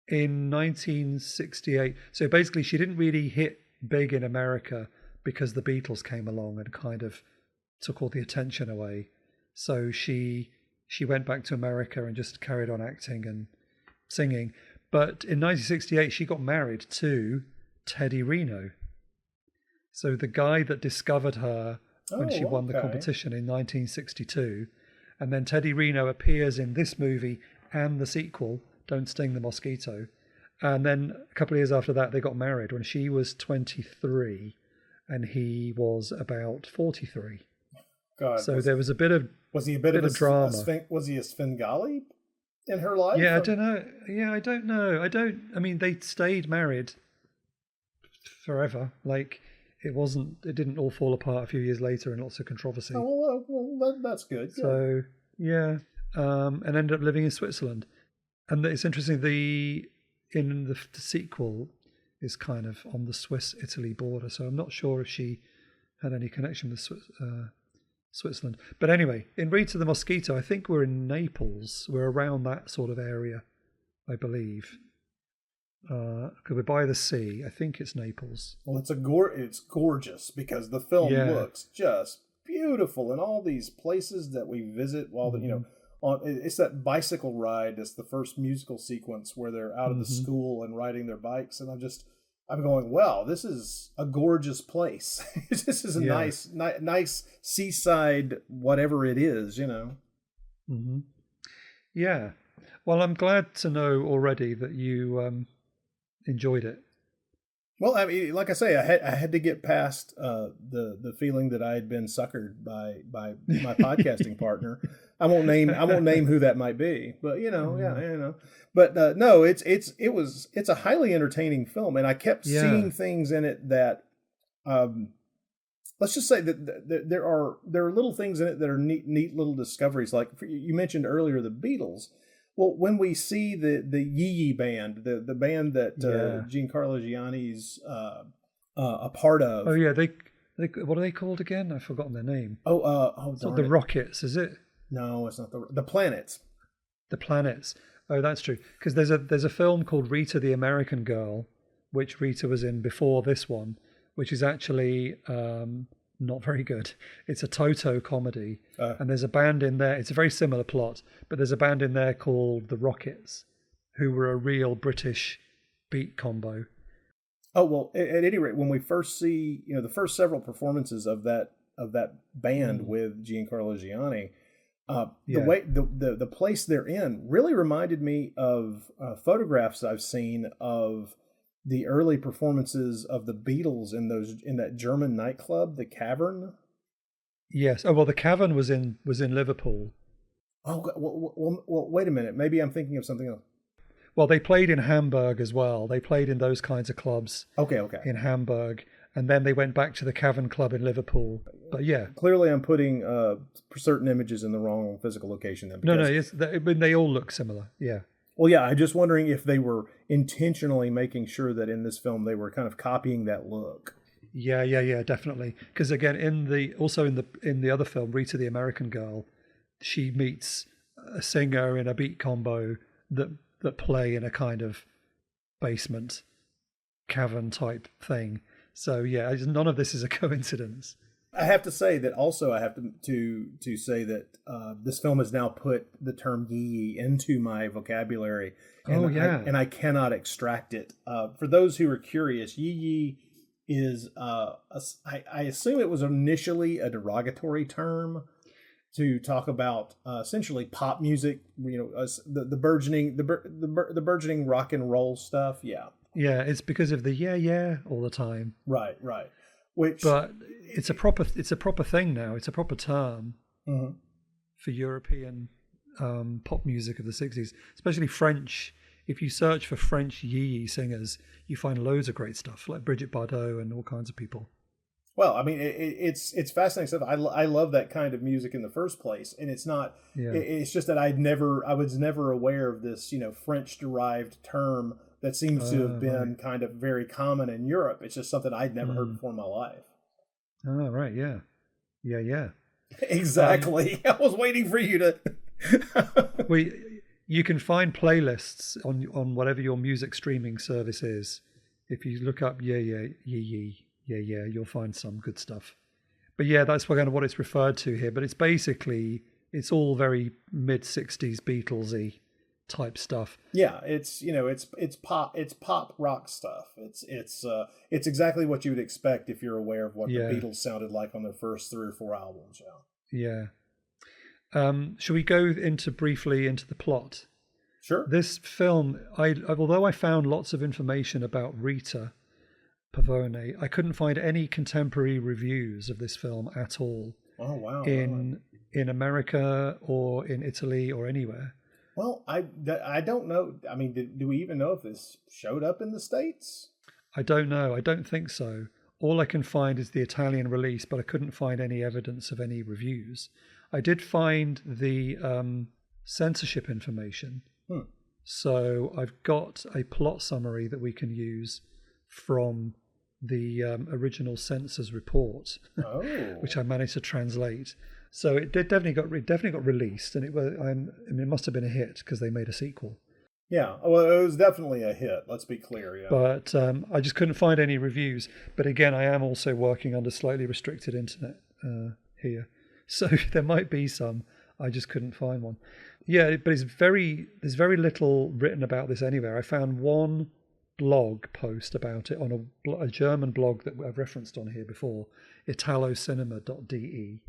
In 1968, so basically she didn't really hit big in America because the Beatles came along and kind of took all the attention away. So she went back to America and just carried on acting and singing. But in 1968, she got married to Teddy Reno. So the guy that discovered her when she won the competition in 1962. And then Teddy Reno appears in this movie and the sequel, Don't Sting the Mosquito. And then a couple of years after that, they got married when she was 23 and he was about 43. God, so there was a bit of drama. Was he a Svengali in her life? Yeah, I don't know. Yeah, I don't know. I mean, they stayed married forever. Like, it didn't all fall apart a few years later in lots of controversy. Oh, well, that's good. So, yeah. And ended up living in Switzerland. And it's interesting, the sequel is kind of on the Swiss-Italy border, so I'm not sure if she had any connection with Switzerland. But anyway, in Rita the Mosquito, I think we're in Naples. We're around that sort of area, I believe. Because we're by the sea. I think it's Naples. Well, it's gorgeous because the film looks just beautiful in all these places that we visit while it's that bicycle ride. It's the first musical sequence where they're out of the school and riding their bikes, and I'm going, well, this is a gorgeous place. This is a nice seaside, whatever it is, Mm-hmm. Yeah. Well, I'm glad to know already that you enjoyed it. Well, I mean, like I say, I had to get past the feeling that I had been suckered by my podcasting partner. I won't name who that might be, but But no, it's a highly entertaining film, and I kept seeing things in it that, let's just say that there are little things in it that are neat little discoveries. Like you mentioned earlier, the Beatles. Well, when we see the Yee Yee band, the band that Giancarlo Gianni's a part of. Oh yeah, they what are they called again? I've forgotten their name. It's not the Rockets, is it? No, it's not the Planets. The Planets. Oh, that's true. Because there's a film called Rita the American Girl, which Rita was in before this one, which is actually not very good. It's a Toto comedy, and there's a band in there. It's a very similar plot, but there's a band in there called the Rockets, who were a real British beat combo. Oh well, at any rate, when we first see the first several performances of that band with Giancarlo Gianni, the way the place they're in really reminded me of photographs I've seen of the early performances of the Beatles in that German nightclub, the Cavern. Yes. Oh well, the Cavern was in Liverpool. Oh well, wait a minute. Maybe I'm thinking of something else. Well, they played in Hamburg as well. They played in those kinds of clubs. Okay. In Hamburg, and then they went back to the Cavern Club in Liverpool. But yeah, clearly I'm putting certain images in the wrong physical location. Then no, they all look similar. Yeah. Well, yeah, I'm just wondering if they were intentionally making sure that in this film they were kind of copying that look. Yeah, definitely. Because again, in the other film, Rita the American Girl, she meets a singer in a beat combo that play in a kind of basement cavern type thing. So yeah, none of this is a coincidence. I have to say that also I have to say that this film has now put the term yee into my vocabulary. And and I cannot extract it. For those who are curious, yee is I assume it was initially a derogatory term to talk about essentially pop music. The burgeoning rock and roll stuff. Yeah. Yeah, it's because of the yeah all the time. Right. But it's a proper thing now. It's a proper term for European pop music of the 60s, especially French. If you search for French yee singers, you find loads of great stuff like Brigitte Bardot and all kinds of people. Well, I mean, it's fascinating stuff. I love that kind of music in the first place, and it's not. Yeah. It's just that I was never aware of this, French derived term that seems to have been kind of very common in Europe. It's just something I'd never heard before in my life. Oh, right. Yeah. Exactly. I was waiting for you to. You can find playlists on whatever your music streaming service is. If you look up yeah, you'll find some good stuff. But yeah, that's kind of what it's referred to here. But it's all very mid-60s Beatlesy type stuff. Yeah, it's pop rock stuff. It's exactly what you would expect if you're aware of what the Beatles sounded like on their first 3 or 4 albums. Yeah. Shall we go briefly into the plot? Sure. This film, although I found lots of information about Rita Pavone, I couldn't find any contemporary reviews of this film at all. Oh wow! In America or in Italy or anywhere. Well, I don't know. I mean, do we even know if this showed up in the States? I don't know. I don't think so. All I can find is the Italian release, but I couldn't find any evidence of any reviews. I did find the censorship information. So I've got a plot summary that we can use from the original censor's report, which I managed to translate. So it definitely got released, and it must have been a hit because they made a sequel. Yeah, well, it was definitely a hit. Let's be clear. Yeah. But I just couldn't find any reviews. But again, I am also working under slightly restricted internet here, so there might be some. I just couldn't find one. Yeah, but there's very little written about this anywhere. I found one blog post about it on a German blog that I've referenced on here before, italocinema.de,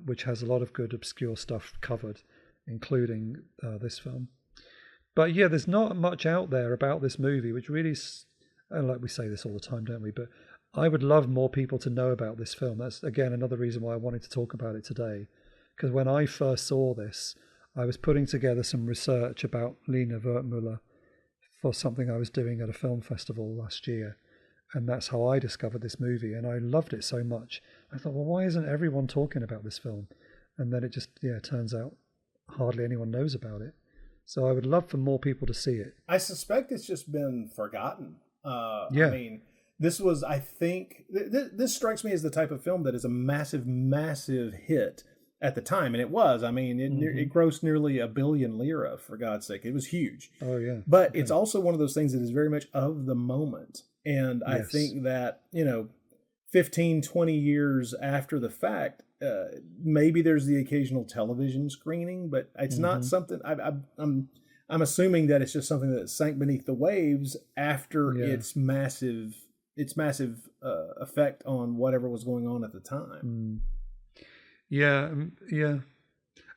which has a lot of good obscure stuff covered, including this film. But yeah, there's not much out there about this movie, which really, and like we say this all the time, don't we? But I would love more people to know about this film. That's, again, another reason why I wanted to talk about it today. Because when I first saw this, I was putting together some research about Lina Wertmüller for something I was doing at a film festival last year. And that's how I discovered this movie. And I loved it so much. I thought, well, why isn't everyone talking about this film? And then it just, turns out hardly anyone knows about it. So I would love for more people to see it. I suspect it's just been forgotten. I mean, this was, I think, this strikes me as the type of film that is a massive, massive hit at the time. And it was. I mean, it grossed nearly 1 billion lira, for God's sake. It was huge. Oh, yeah. But it's also one of those things that is very much of the moment. And I think that, 15, 20 years after the fact, maybe there's the occasional television screening, but it's not something I'm assuming that it's just something that sank beneath the waves after its massive effect on whatever was going on at the time. Yeah.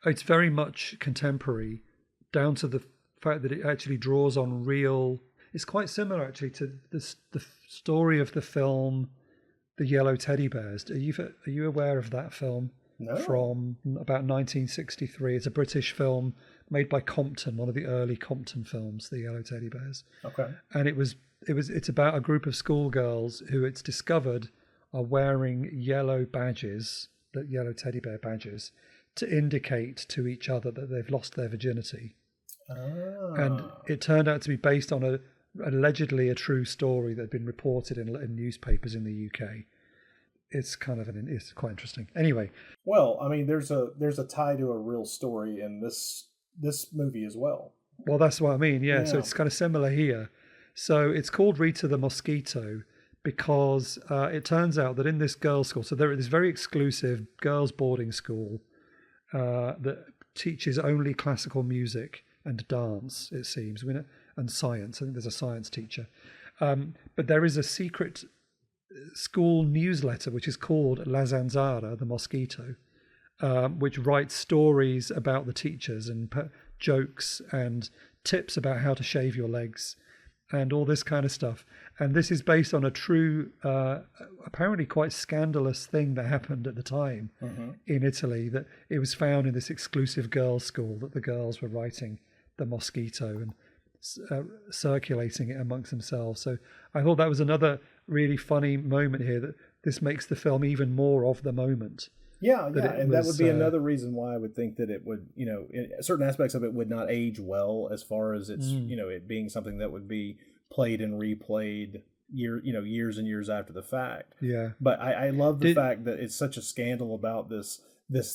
It's very much contemporary, down to the fact that it actually draws on real. It's quite similar actually to the story of the film The Yellow Teddy Bears. Are you aware of that film? No. From about 1963. It's a British film made by Compton, one of the early Compton films, The Yellow Teddy Bears. Okay. And it's about a group of schoolgirls who it's discovered are wearing yellow badges, the yellow teddy bear badges, to indicate to each other that they've lost their virginity. Ah. And it turned out to be based on allegedly a true story that had been reported in newspapers in the UK. It's it's quite interesting. Anyway. Well, I mean, there's a tie to a real story in this movie as well. Well, that's what I mean. Yeah. So it's kind of similar here. So it's called Rita the Mosquito because it turns out that in this girls' school, so there is this very exclusive girls' boarding school that teaches only classical music and dance, it seems, and science. I think there's a science teacher. But there is a secret school newsletter which is called La Zanzara, the Mosquito, which writes stories about the teachers and jokes and tips about how to shave your legs and all this kind of stuff. And this is based on a true, apparently quite scandalous thing that happened at the time in Italy, that it was found in this exclusive girls' school that the girls were writing the Mosquito and circulating it amongst themselves. So I thought that was another really funny moment here, that this makes the film even more of the moment. That would be another reason why I would think that it would, certain aspects of it would not age well as far as it's, it being something that would be played and replayed years and years after the fact. Yeah. But I love the fact that it's such a scandal about this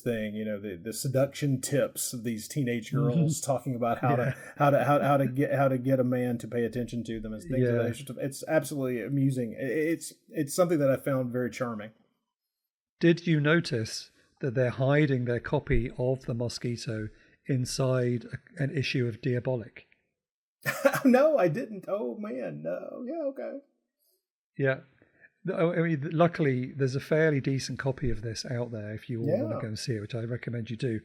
thing, the seduction tips of these teenage girls talking about how to get a man to pay attention to them and things of that sort. It's absolutely amusing. It's something that I found very charming. Did you notice that they're hiding their copy of the Mosquito inside an issue of Diabolic? No, I didn't. Oh man, no. Yeah, okay. Yeah. I mean, luckily, there's a fairly decent copy of this out there if you all want to go and see it, which I recommend you do.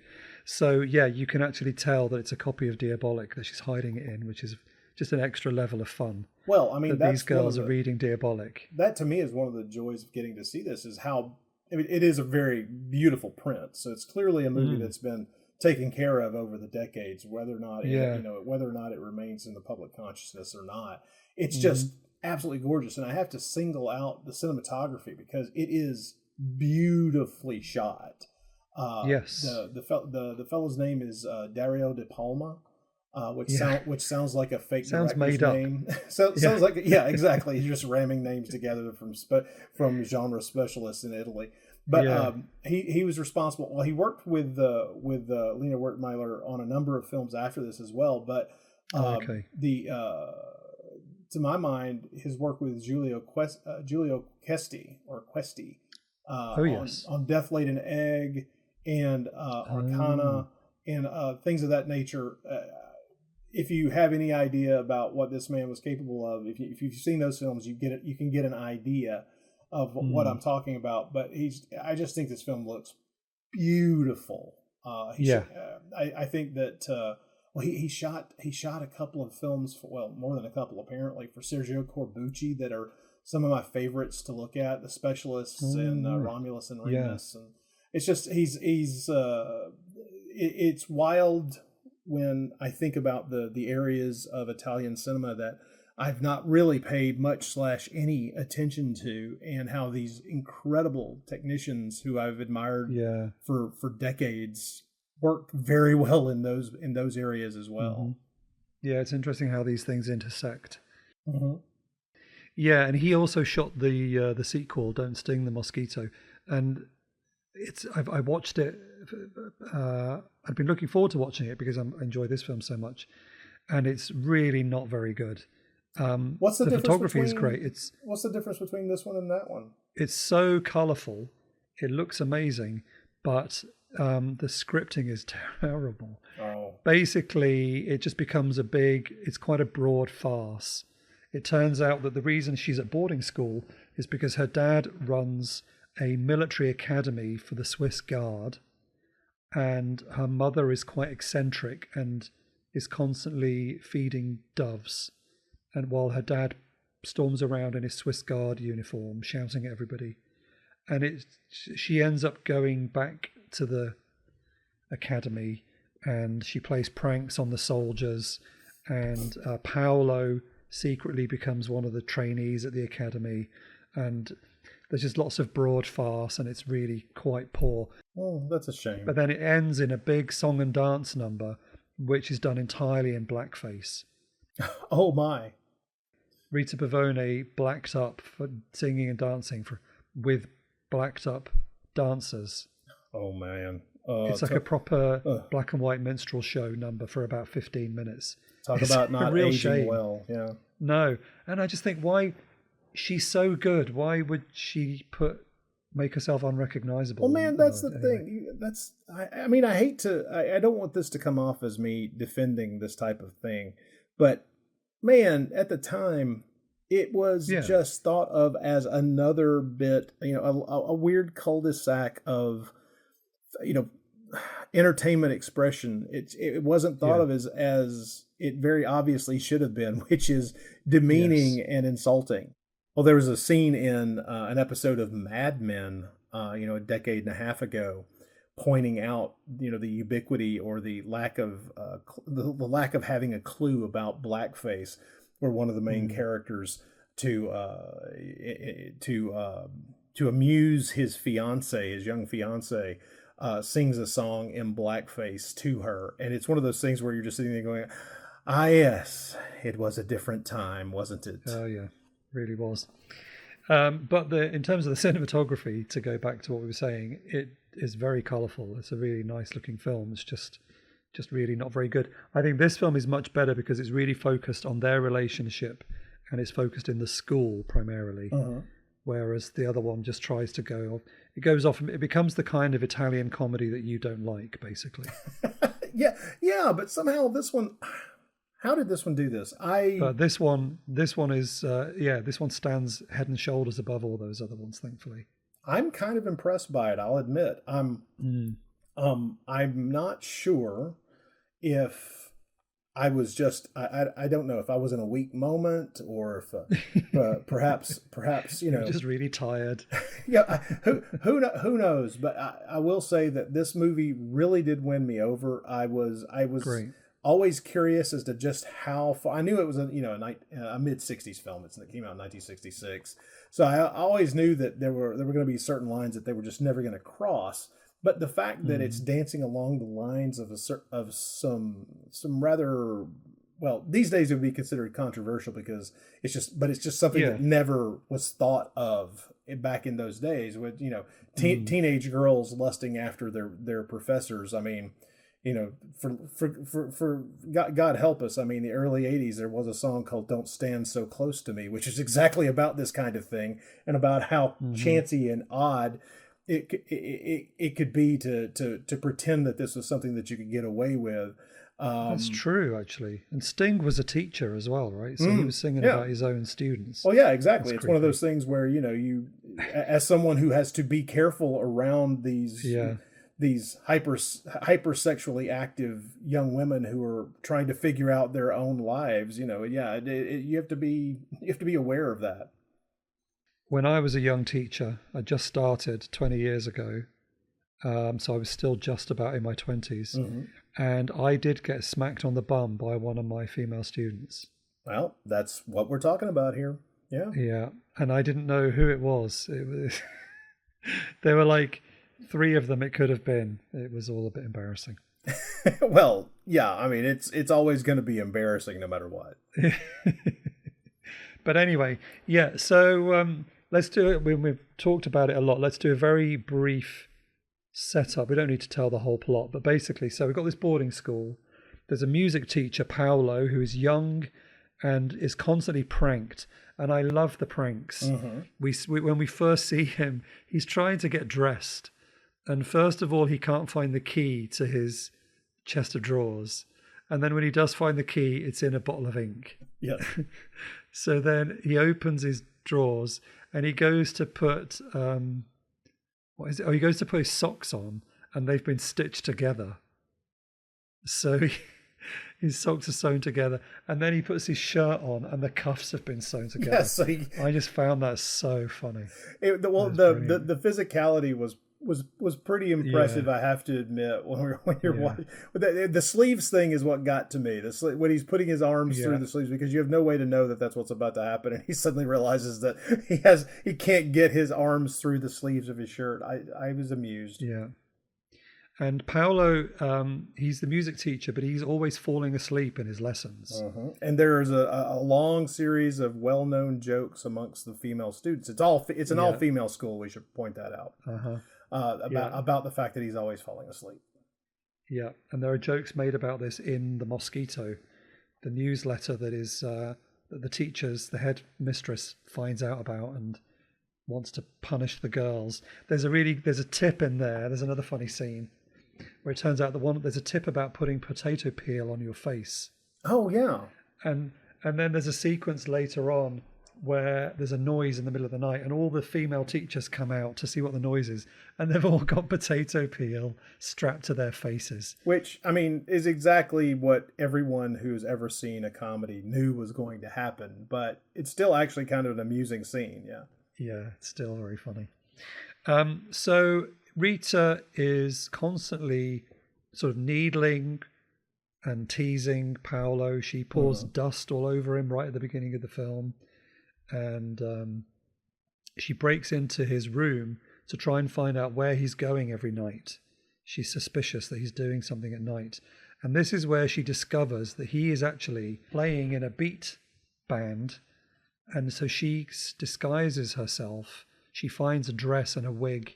So, yeah, you can actually tell that it's a copy of Diabolic that she's hiding it in, which is just an extra level of fun. Well, I mean, these girls are reading Diabolic. That, to me, is one of the joys of getting to see this, is how, I mean, it is a very beautiful print. So it's clearly a movie that's been taken care of over the decades, whether or not it remains in the public consciousness or not. It's just absolutely gorgeous, and I have to single out the cinematography because it is beautifully shot. Yes, the fellow's name is Dario De Palma, which sounds like a fake sounds director's made up. name. Sounds like exactly. He's just ramming names together from genre specialists in Italy. But he was responsible. Well, he worked with Lina Wertmüller on a number of films after this as well. But to my mind, his work with Giulio Questi on Death Laid an Egg and Arcana and things of that nature. if you have any idea about what this man was capable of, if you've seen those films, you can get an idea of what I'm talking about. But I just think this film looks beautiful. I think that he shot a couple of films more than a couple apparently for Sergio Corbucci that are some of my favorites to look at, The Specialists and Romulus and Remus, and it's just it's wild when I think about the areas of Italian cinema that I've not really paid much / any attention to, and how these incredible technicians who I've admired for decades work very well in those areas as well. Mm-hmm. Yeah, it's interesting how these things intersect. Mm-hmm. Yeah, and he also shot the sequel, Don't Sting the Mosquito, and I watched it. I'd been looking forward to watching it because I enjoy this film so much, and it's really not very good. What's the photography is great. What's the difference between this one and that one? It's so colourful, it looks amazing, but the scripting is terrible. Oh. Basically, it just becomes it's quite a broad farce. It turns out that the reason she's at boarding school is because her dad runs a military academy for the Swiss Guard, and her mother is quite eccentric and is constantly feeding doves, and while her dad storms around in his Swiss Guard uniform shouting at everybody, and she ends up going back to the academy and she plays pranks on the soldiers, and Paolo secretly becomes one of the trainees at the academy, and there's just lots of broad farce, and it's really quite poor. Oh, that's a shame. But then it ends in a big song and dance number, which is done entirely in blackface. Oh my. Rita Pavone blacked up for singing and dancing with blacked up dancers. Oh man. It's like a proper black and white minstrel show number for about 15 minutes. Talk it's about not aging shame. well. Yeah. No. And I just think, why she's so good. Why would she make herself unrecognizable? Well, man, that's the thing. I hate to, I don't want this to come off as me defending this type of thing, but man, at the time, it was just thought of as another bit, a weird cul-de-sac of, entertainment expression. It wasn't thought of as it very obviously should have been, which is demeaning and insulting. Well, there was a scene in an episode of Mad Men, a decade and a half ago, pointing out, the ubiquity or the lack of the lack of having a clue about blackface, where one of the main characters to amuse his young fiance, sings a song in blackface to her, and it's one of those things where you're just sitting there going, "Ah, yes, it was a different time, wasn't it?" Oh yeah, really was. But in terms of the cinematography, to go back to what we were saying, it is very colourful. It's a really nice looking film. It's just really not very good. I think this film is much better because it's really focused on their relationship, and it's focused in the school primarily. Whereas the other one just tries to goes off, it becomes the kind of Italian comedy that you don't like, basically. yeah, but somehow this one, how did this one do this? But this one is, this one stands head and shoulders above all those other ones, thankfully. I'm kind of impressed by it, I'll admit. I'm not sure if I was I don't know if I was in a weak moment, or if perhaps just really tired. Who knows? But I will say that this movie really did win me over. I was Great. Always curious as to just how far. I knew it was a mid '60s film. It came out in 1966, so I always knew that there were going to be certain lines that they were just never going to cross. But the fact that it's dancing along the lines of some rather, well, these days it would be considered controversial because it's just something that never was thought of back in those days with, teenage girls lusting after their professors. I mean, for God help us. I mean, the early 80s, there was a song called "Don't Stand So Close to Me," which is exactly about this kind of thing and about how chancy and odd it could be to pretend that this was something that you could get away with. That's true, actually. And Sting was a teacher as well, right? So he was singing about his own students. Well, yeah, exactly. That's It's one of creepy. those things where, you, as someone who has to be careful around these hypersexually active young women who are trying to figure out their own lives, you have to be aware of that. When I was a young teacher, I just started 20 years ago. So I was still just about in my 20s. And I did get smacked on the bum by one of my female students. Well, that's what we're talking about here. Yeah. Yeah. And I didn't know who it was. There were like 3 of them it could have been. It was all a bit embarrassing. Well, yeah. I mean, it's always going to be embarrassing no matter what. But anyway, yeah. So let's do it. We've talked about it a lot. Let's do a very brief setup. We don't need to tell the whole plot, but basically, so we've got this boarding school. There's a music teacher, Paolo, who is young and is constantly pranked. And I love the pranks. We when we first see him, he's trying to get dressed. And first of all, he can't find the key to his chest of drawers. And then when he does find the key, it's in a bottle of ink. Yeah. So then he opens his drawers and he goes to put... what is it? Oh, he goes to put his socks on and they've been stitched together. So his socks are sewn together. And then he puts his shirt on and the cuffs have been sewn together. Yeah, so I just found that so funny. The physicality was pretty impressive, Yeah. I have to admit. When you're watching, the sleeves thing is what got to me. When he's putting his arms through the sleeves, because you have no way to know that that's what's about to happen, and he suddenly realizes that he can't get his arms through the sleeves of his shirt. I was amused. Yeah. And Paolo, he's the music teacher, but he's always falling asleep in his lessons. And there's a long series of well-known jokes amongst the female students. It's an all-female school. We should point that out. About the fact that he's always falling asleep. Yeah, and there are jokes made about this in the Mosquito, the newsletter that is that the teachers, the head mistress, finds out about and wants to punish the girls. There's a tip in there. There's another funny scene where it turns out there's a tip about putting potato peel on your face. Oh yeah. And then there's a sequence later on where there's a noise in the middle of the night and all the female teachers come out to see what the noise is, and they've all got potato peel strapped to their faces. Which, I mean, is exactly what everyone who's ever seen a comedy knew was going to happen, but it's still actually kind of an amusing scene, yeah. Yeah, it's still very funny. So Rita is constantly sort of needling and teasing Paolo. She pours dust all over him right at the beginning of the film. And she breaks into his room to try and find out where he's going every night. She's suspicious that he's doing something at night. And this is where she discovers that he is actually playing in a beat band. And so she disguises herself. She finds a dress and a wig,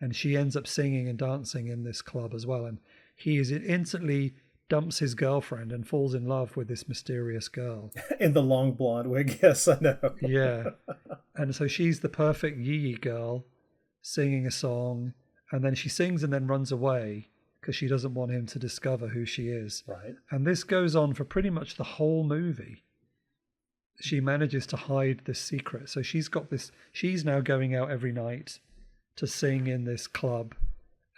and she ends up singing and dancing in this club as well. And he is instantly dumps his girlfriend and falls in love with this mysterious girl. In the long blonde wig, yes, I know. Yeah. And so she's the perfect yee girl singing a song, and then she sings and then runs away because she doesn't want him to discover who she is. Right. And this goes on for pretty much the whole movie. She manages to hide this secret. So she's now going out every night to sing in this club,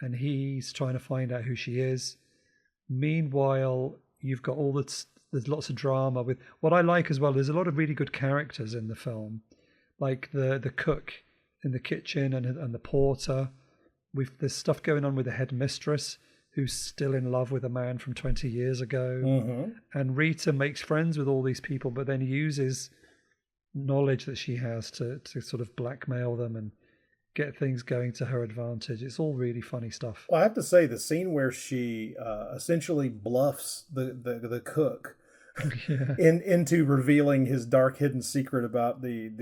and he's trying to find out who she is. Meanwhile, you've got there's lots of drama with what I like as well. There's a lot of really good characters in the film, like the cook in the kitchen and the porter. There's stuff going on with the headmistress who's still in love with a man from 20 years ago. And Rita makes friends with all these people, but then uses knowledge that she has to sort of blackmail them and get things going to her advantage. It's all really funny stuff. Well, I have to say, the scene where she essentially bluffs the cook into revealing his dark hidden secret about the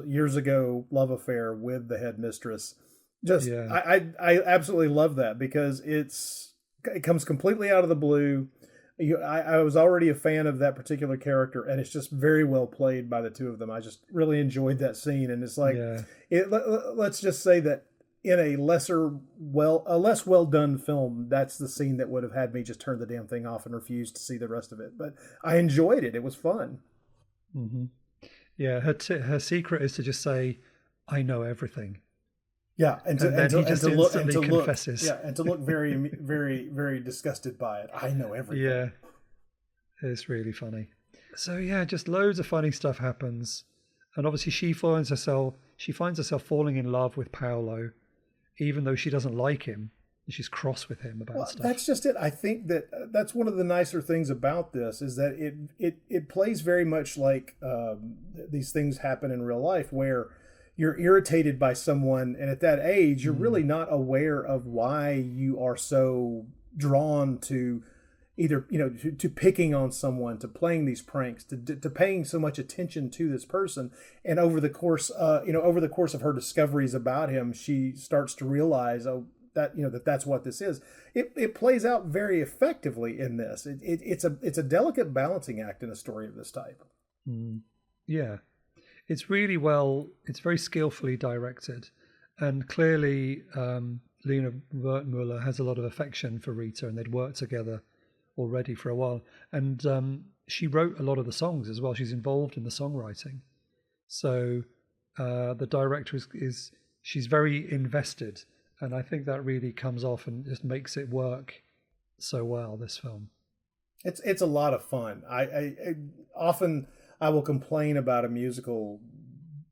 years ago love affair with the headmistress. I absolutely love that because it comes completely out of the blue. I was already a fan of that particular character, and it's just very well played by the two of them. I just really enjoyed that scene, and it's like, let's just say that in a less well done film, that's the scene that would have had me just turn the damn thing off and refuse to see the rest of it. But I enjoyed it. It was fun. Mm-hmm. Yeah, her secret is to just say, "I know everything." Yeah, and to look very, very, very disgusted by it. I know everything. Yeah, it's really funny. So yeah, just loads of funny stuff happens, and obviously she finds herself falling in love with Paolo, even though she doesn't like him. She's cross with him about stuff. That's just it. I think that's one of the nicer things about this is that it plays very much like these things happen in real life where you're irritated by someone, and at that age, you're really not aware of why you are so drawn to either, to picking on someone, to playing these pranks, to paying so much attention to this person. And over the course of her discoveries about him, she starts to realize, that's what this is. It plays out very effectively in this. It's a delicate balancing act in a story of this type. Yeah. It's very skillfully directed, and clearly Lina Wertmüller has a lot of affection for Rita, and they'd worked together already for a while. And she wrote a lot of the songs as well. She's involved in the songwriting. So the director she's very invested, and I think that really comes off and just makes it work so well, this film. It's a lot of fun. I often I will complain about a musical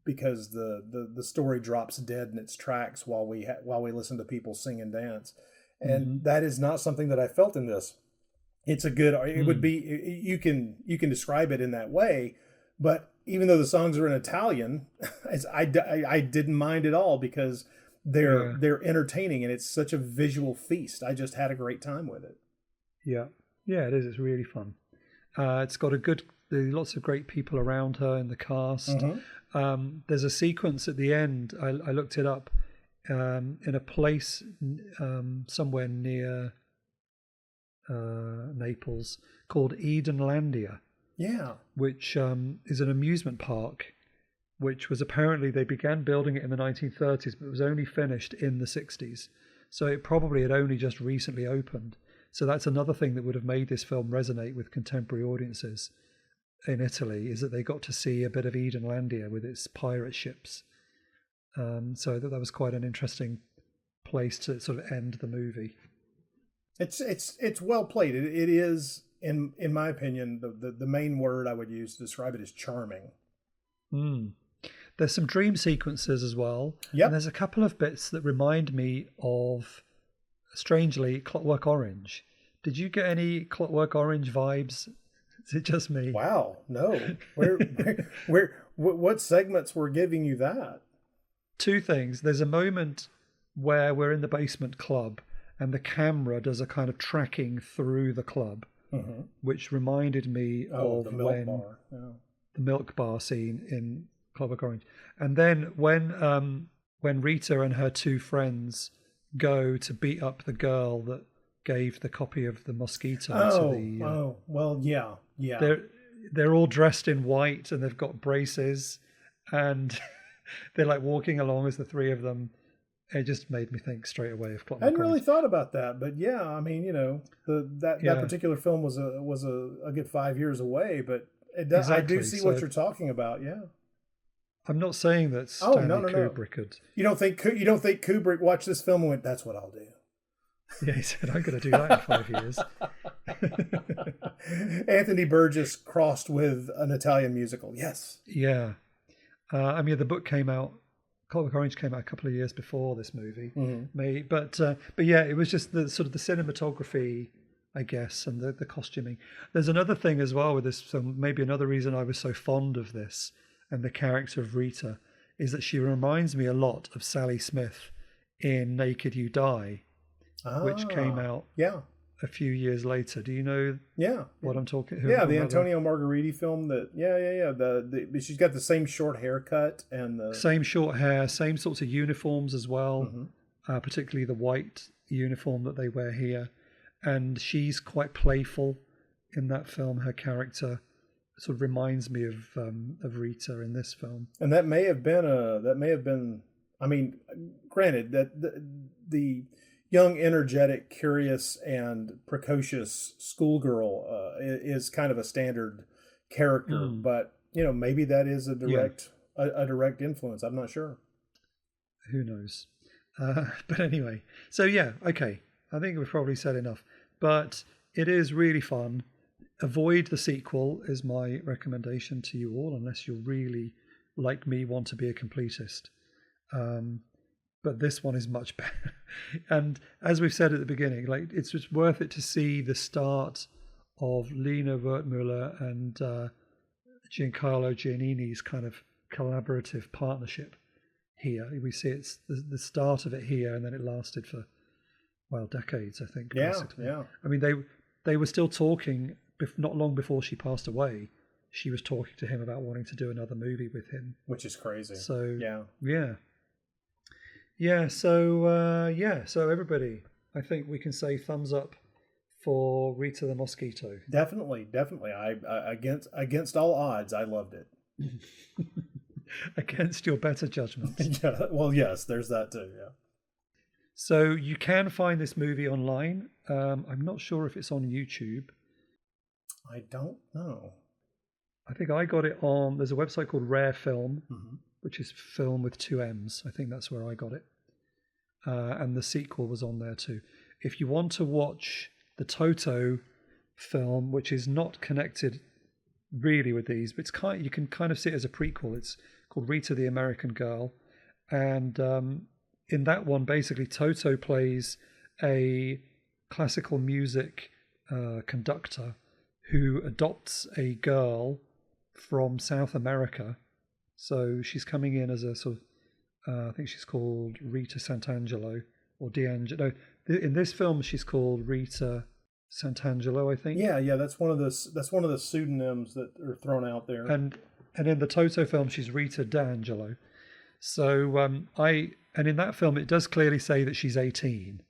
because the story drops dead in its tracks while we listen to people sing and dance, and that is not something that I felt in this. It's a good. It would be you can describe it in that way, but even though the songs are in Italian, I didn't mind at all because they're entertaining and it's such a visual feast. I just had a great time with it. Yeah, it is. It's really fun. It's got lots of great people around her in the cast. There's a sequence at the end. I looked it up in a place somewhere near Naples called Edenlandia. Yeah, which is an amusement park, which was apparently they began building it in the 1930s, but it was only finished in the 60s. So it probably had only just recently opened. So that's another thing that would have made this film resonate with contemporary audiences in Italy, is that they got to see a bit of Edenlandia with its pirate ships. So that was quite an interesting place to sort of end the movie. It's well played. It is, in my opinion, the main word I would use to describe it is charming. There's some dream sequences as well. Yep. And there's a couple of bits that remind me of, strangely, Clockwork Orange. Did you get any Clockwork Orange vibes? Is it just me? Wow, no. What segments were giving you that? Two things. There's a moment where we're in the basement club and the camera does a kind of tracking through the club, which reminded me of the milk bar scene in Clockwork Orange. And then when Rita and her two friends go to beat up the girl that gave the copy of the Mosquito to the... Yeah. They're all dressed in white and they've got braces and they're like walking along as the three of them. It just made me think straight away of Clockwork Orange. I hadn't really thought about that, but yeah, I mean, that particular film was a good 5 years away, but I do see what you're talking about. Yeah, I'm not saying that Stanley Kubrick could. You don't think Kubrick watched this film and went, "That's what I'll do." Yeah, he said, "I'm going to do that in 5 years." Anthony Burgess crossed with an Italian musical. Yes. Yeah. The book came out. Clockwork Orange came out a couple of years before this movie, but yeah, it was just the sort of the cinematography, I guess, and the costuming. There's another thing as well with this film. Maybe another reason I was so fond of this and the character of Rita is that she reminds me a lot of Sally Smith in Naked You Die, which came out a few years later. Do you know what I'm talking about? The Antonio Margheriti film she's got the same short haircut and the same short hair, same sorts of uniforms as well, particularly the white uniform that they wear here. And she's quite playful in that film. Her character sort of reminds me of Rita in this film. And that may have been I mean, granted that the young, energetic, curious, and precocious schoolgirl is kind of a standard character, but maybe that is a direct influence. I'm not sure. Who knows? But anyway, so yeah, okay. I think we've probably said enough, but it is really fun. Avoid the sequel is my recommendation to you all, unless you really, like me, want to be a completist. But this one is much better. And as we've said at the beginning, like, it's just worth it to see the start of Lina Wertmüller and Giancarlo Giannini's kind of collaborative partnership here. We see it's the start of it here, and then it lasted for, well, decades, I think. Yeah, basically. yeah. I mean, they were still talking, not long before she passed away. She was talking to him about wanting to do another movie with him. Which is crazy. So, yeah. So everybody, I think we can say thumbs up for Rita the Mosquito. Definitely. I against all odds, I loved it. Against your better judgment. Yeah, well, yes, there's that too, yeah. So you can find this movie online. I'm not sure if it's on YouTube. I don't know. I think I got it on, there's a website called Rare Film, which is film with 2 M's. I think that's where I got it. And the sequel was on there too. If you want to watch the Toto film, which is not connected really with these, but you can kind of see it as a prequel. It's called Rita the American Girl. And in that one, basically, Toto plays a classical music conductor who adopts a girl from South America. So she's coming in as a sort of, I think she's called Rita Santangelo or D'Angelo. No, in this film, she's called Rita Santangelo, I think. Yeah, that's one of the pseudonyms that are thrown out there. And in the Toto film, she's Rita D'Angelo. So and in that film, it does clearly say that she's 18.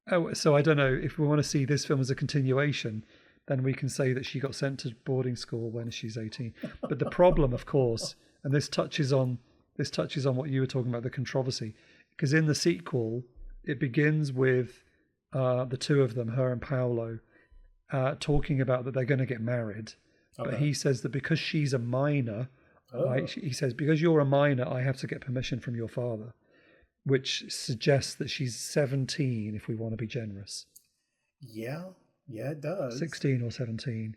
Oh, so I don't know if we want to see this film as a continuation, then we can say that she got sent to boarding school when she's 18. But the problem, of course, and this touches on what you were talking about, the controversy, because in the sequel, it begins with the two of them, her and Paolo, talking about that they're going to get married. Okay. But he says that because she's a minor, right, he says, because you're a minor, I have to get permission from your father, which suggests that she's 17 if we want to be generous. Yeah, it does. 16 or 17.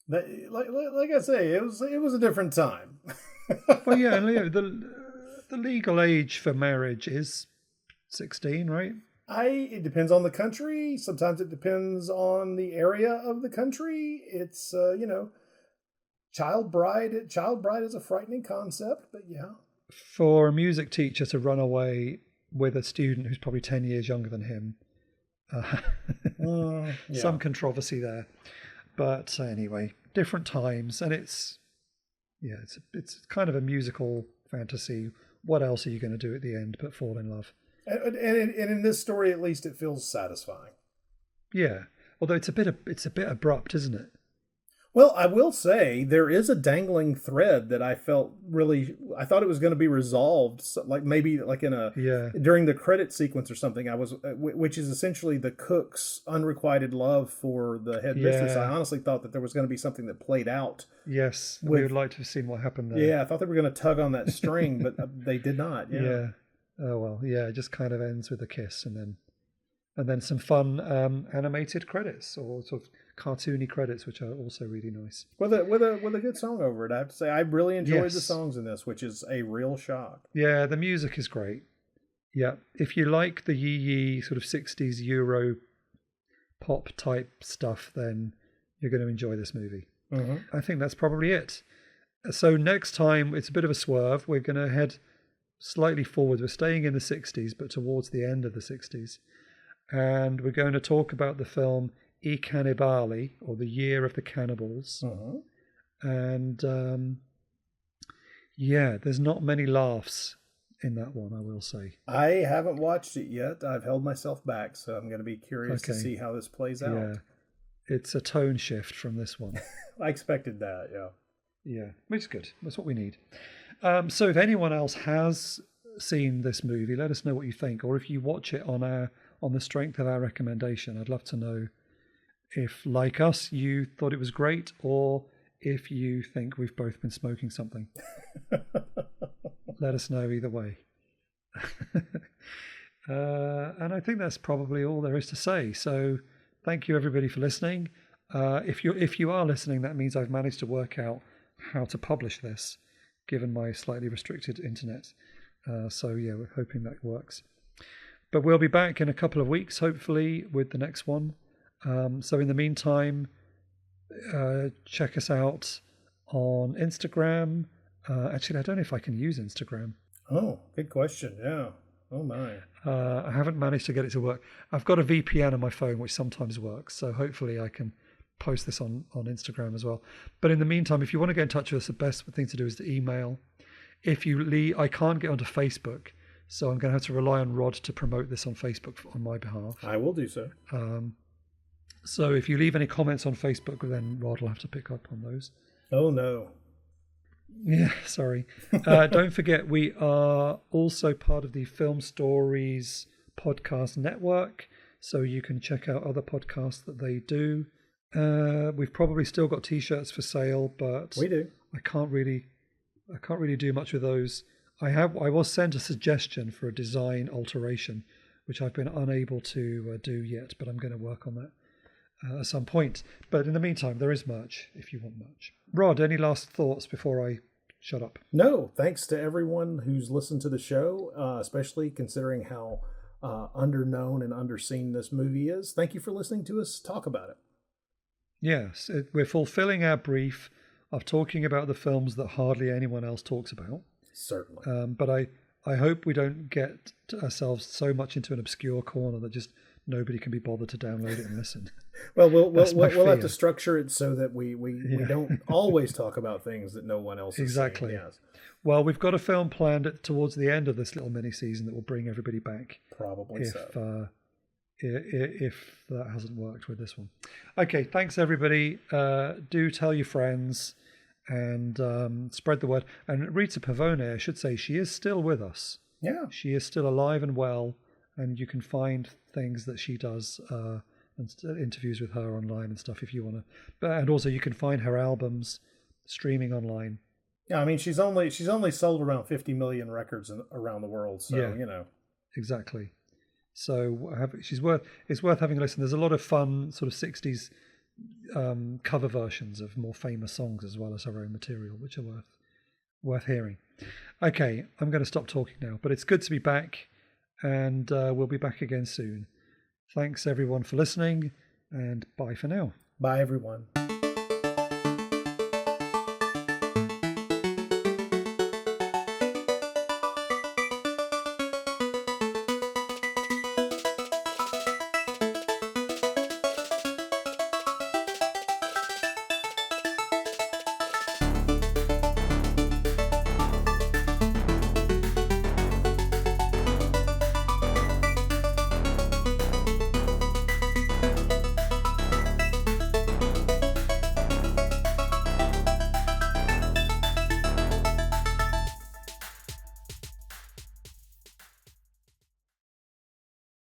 Like I say, it was a different time. Well, yeah, the legal age for marriage is 16, right? It depends on the country. Sometimes it depends on the area of the country. It's child bride is a frightening concept, but yeah. For a music teacher to run away with a student who's probably 10 years younger than him, some controversy there. But anyway, different times, and it's kind of a musical fantasy. What else are you going to do at the end but fall in love? And in this story, at least, it feels satisfying. Yeah, although it's a bit abrupt, isn't it? Well, I will say there is a dangling thread that I thought it was going to be resolved, like maybe like during the credit sequence or something. Which is essentially the cook's unrequited love for the head mistress. I honestly thought that there was going to be something that played out. Yes, we would like to have seen what happened there. Yeah, I thought they were going to tug on that string, but they did not. Yeah. Oh well, yeah. It just kind of ends with a kiss, and then some fun animated credits or sort of cartoony credits, which are also really nice. With a good song over it, I have to say. I really enjoyed the songs in this, which is a real shock. Yeah, the music is great. Yeah, if you like the yee sort of 60s Euro pop type stuff, then you're going to enjoy this movie. Mm-hmm. I think that's probably it. So next time, it's a bit of a swerve. We're going to head slightly forward. We're staying in the 60s, but towards the end of the 60s. And we're going to talk about the film I Cannibali, or The Year of the Cannibals. Uh-huh. And there's not many laughs in that one, I will say. I haven't watched it yet. I've held myself back, so I'm going to be curious to see how this plays out. Yeah, it's a tone shift from this one. I expected that, yeah. Yeah, which is good. That's what we need. So if anyone else has seen this movie, let us know what you think, or if you watch it on the strength of our recommendation. I'd love to know if, like us, you thought it was great, or if you think we've both been smoking something. Let us know either way. And I think that's probably all there is to say. So thank you everybody for listening. If you are listening, that means I've managed to work out how to publish this, given my slightly restricted internet. So yeah, we're hoping that works. But we'll be back in a couple of weeks, hopefully, with the next one. So in the meantime, check us out on Instagram. Actually, I don't know if I can use Instagram. Oh, good question. Yeah. Oh my. I haven't managed to get it to work. I've got a VPN on my phone, which sometimes works. So hopefully I can post this on Instagram as well. But in the meantime, if you want to get in touch with us, the best thing to do is to email. If you leave, I can't get onto Facebook, so I'm going to have to rely on Rod to promote this on Facebook on my behalf. I will do so. So if you leave any comments on Facebook, then Rod will have to pick up on those. Oh no. Yeah, sorry. Don't forget, we are also part of the Film Stories podcast network, so you can check out other podcasts that they do. We've probably still got t-shirts for sale, but we do. I can't really do much with those. I was sent a suggestion for a design alteration, which I've been unable to do yet, but I'm going to work on that at some point. But in the meantime, there is merch if you want merch. Rod, any last thoughts before I shut up? No, thanks to everyone who's listened to the show, especially considering how underknown and underseen this movie is. Thank you for listening to us talk about it. Yes, we're fulfilling our brief of talking about the films that hardly anyone else talks about. Certainly. But I hope we don't get ourselves so much into an obscure corner that just nobody can be bothered to download it and listen. Well, we'll have to structure it so that we don't always talk about things that no one else is exactly. saying. Yes. Well, we've got a film planned towards the end of this little mini season that will bring everybody back. Probably so. If that hasn't worked with this one. Okay, thanks everybody. Do tell your friends and spread the word. And Rita Pavone, I should say, she is still with us. Yeah. She is still alive and well, and you can find things that she does and interviews with her online and stuff if you want to. And also you can find her albums streaming online. Yeah, I mean she's only sold around 50 million records around the world, so yeah, you know. Exactly. So it's worth having a listen. There's a lot of fun sort of 60s cover versions of more famous songs as well as her own material, which are worth hearing. Okay, I'm going to stop talking now, but it's good to be back, and we'll be back again soon. Thanks everyone for listening, and bye for now. Bye everyone.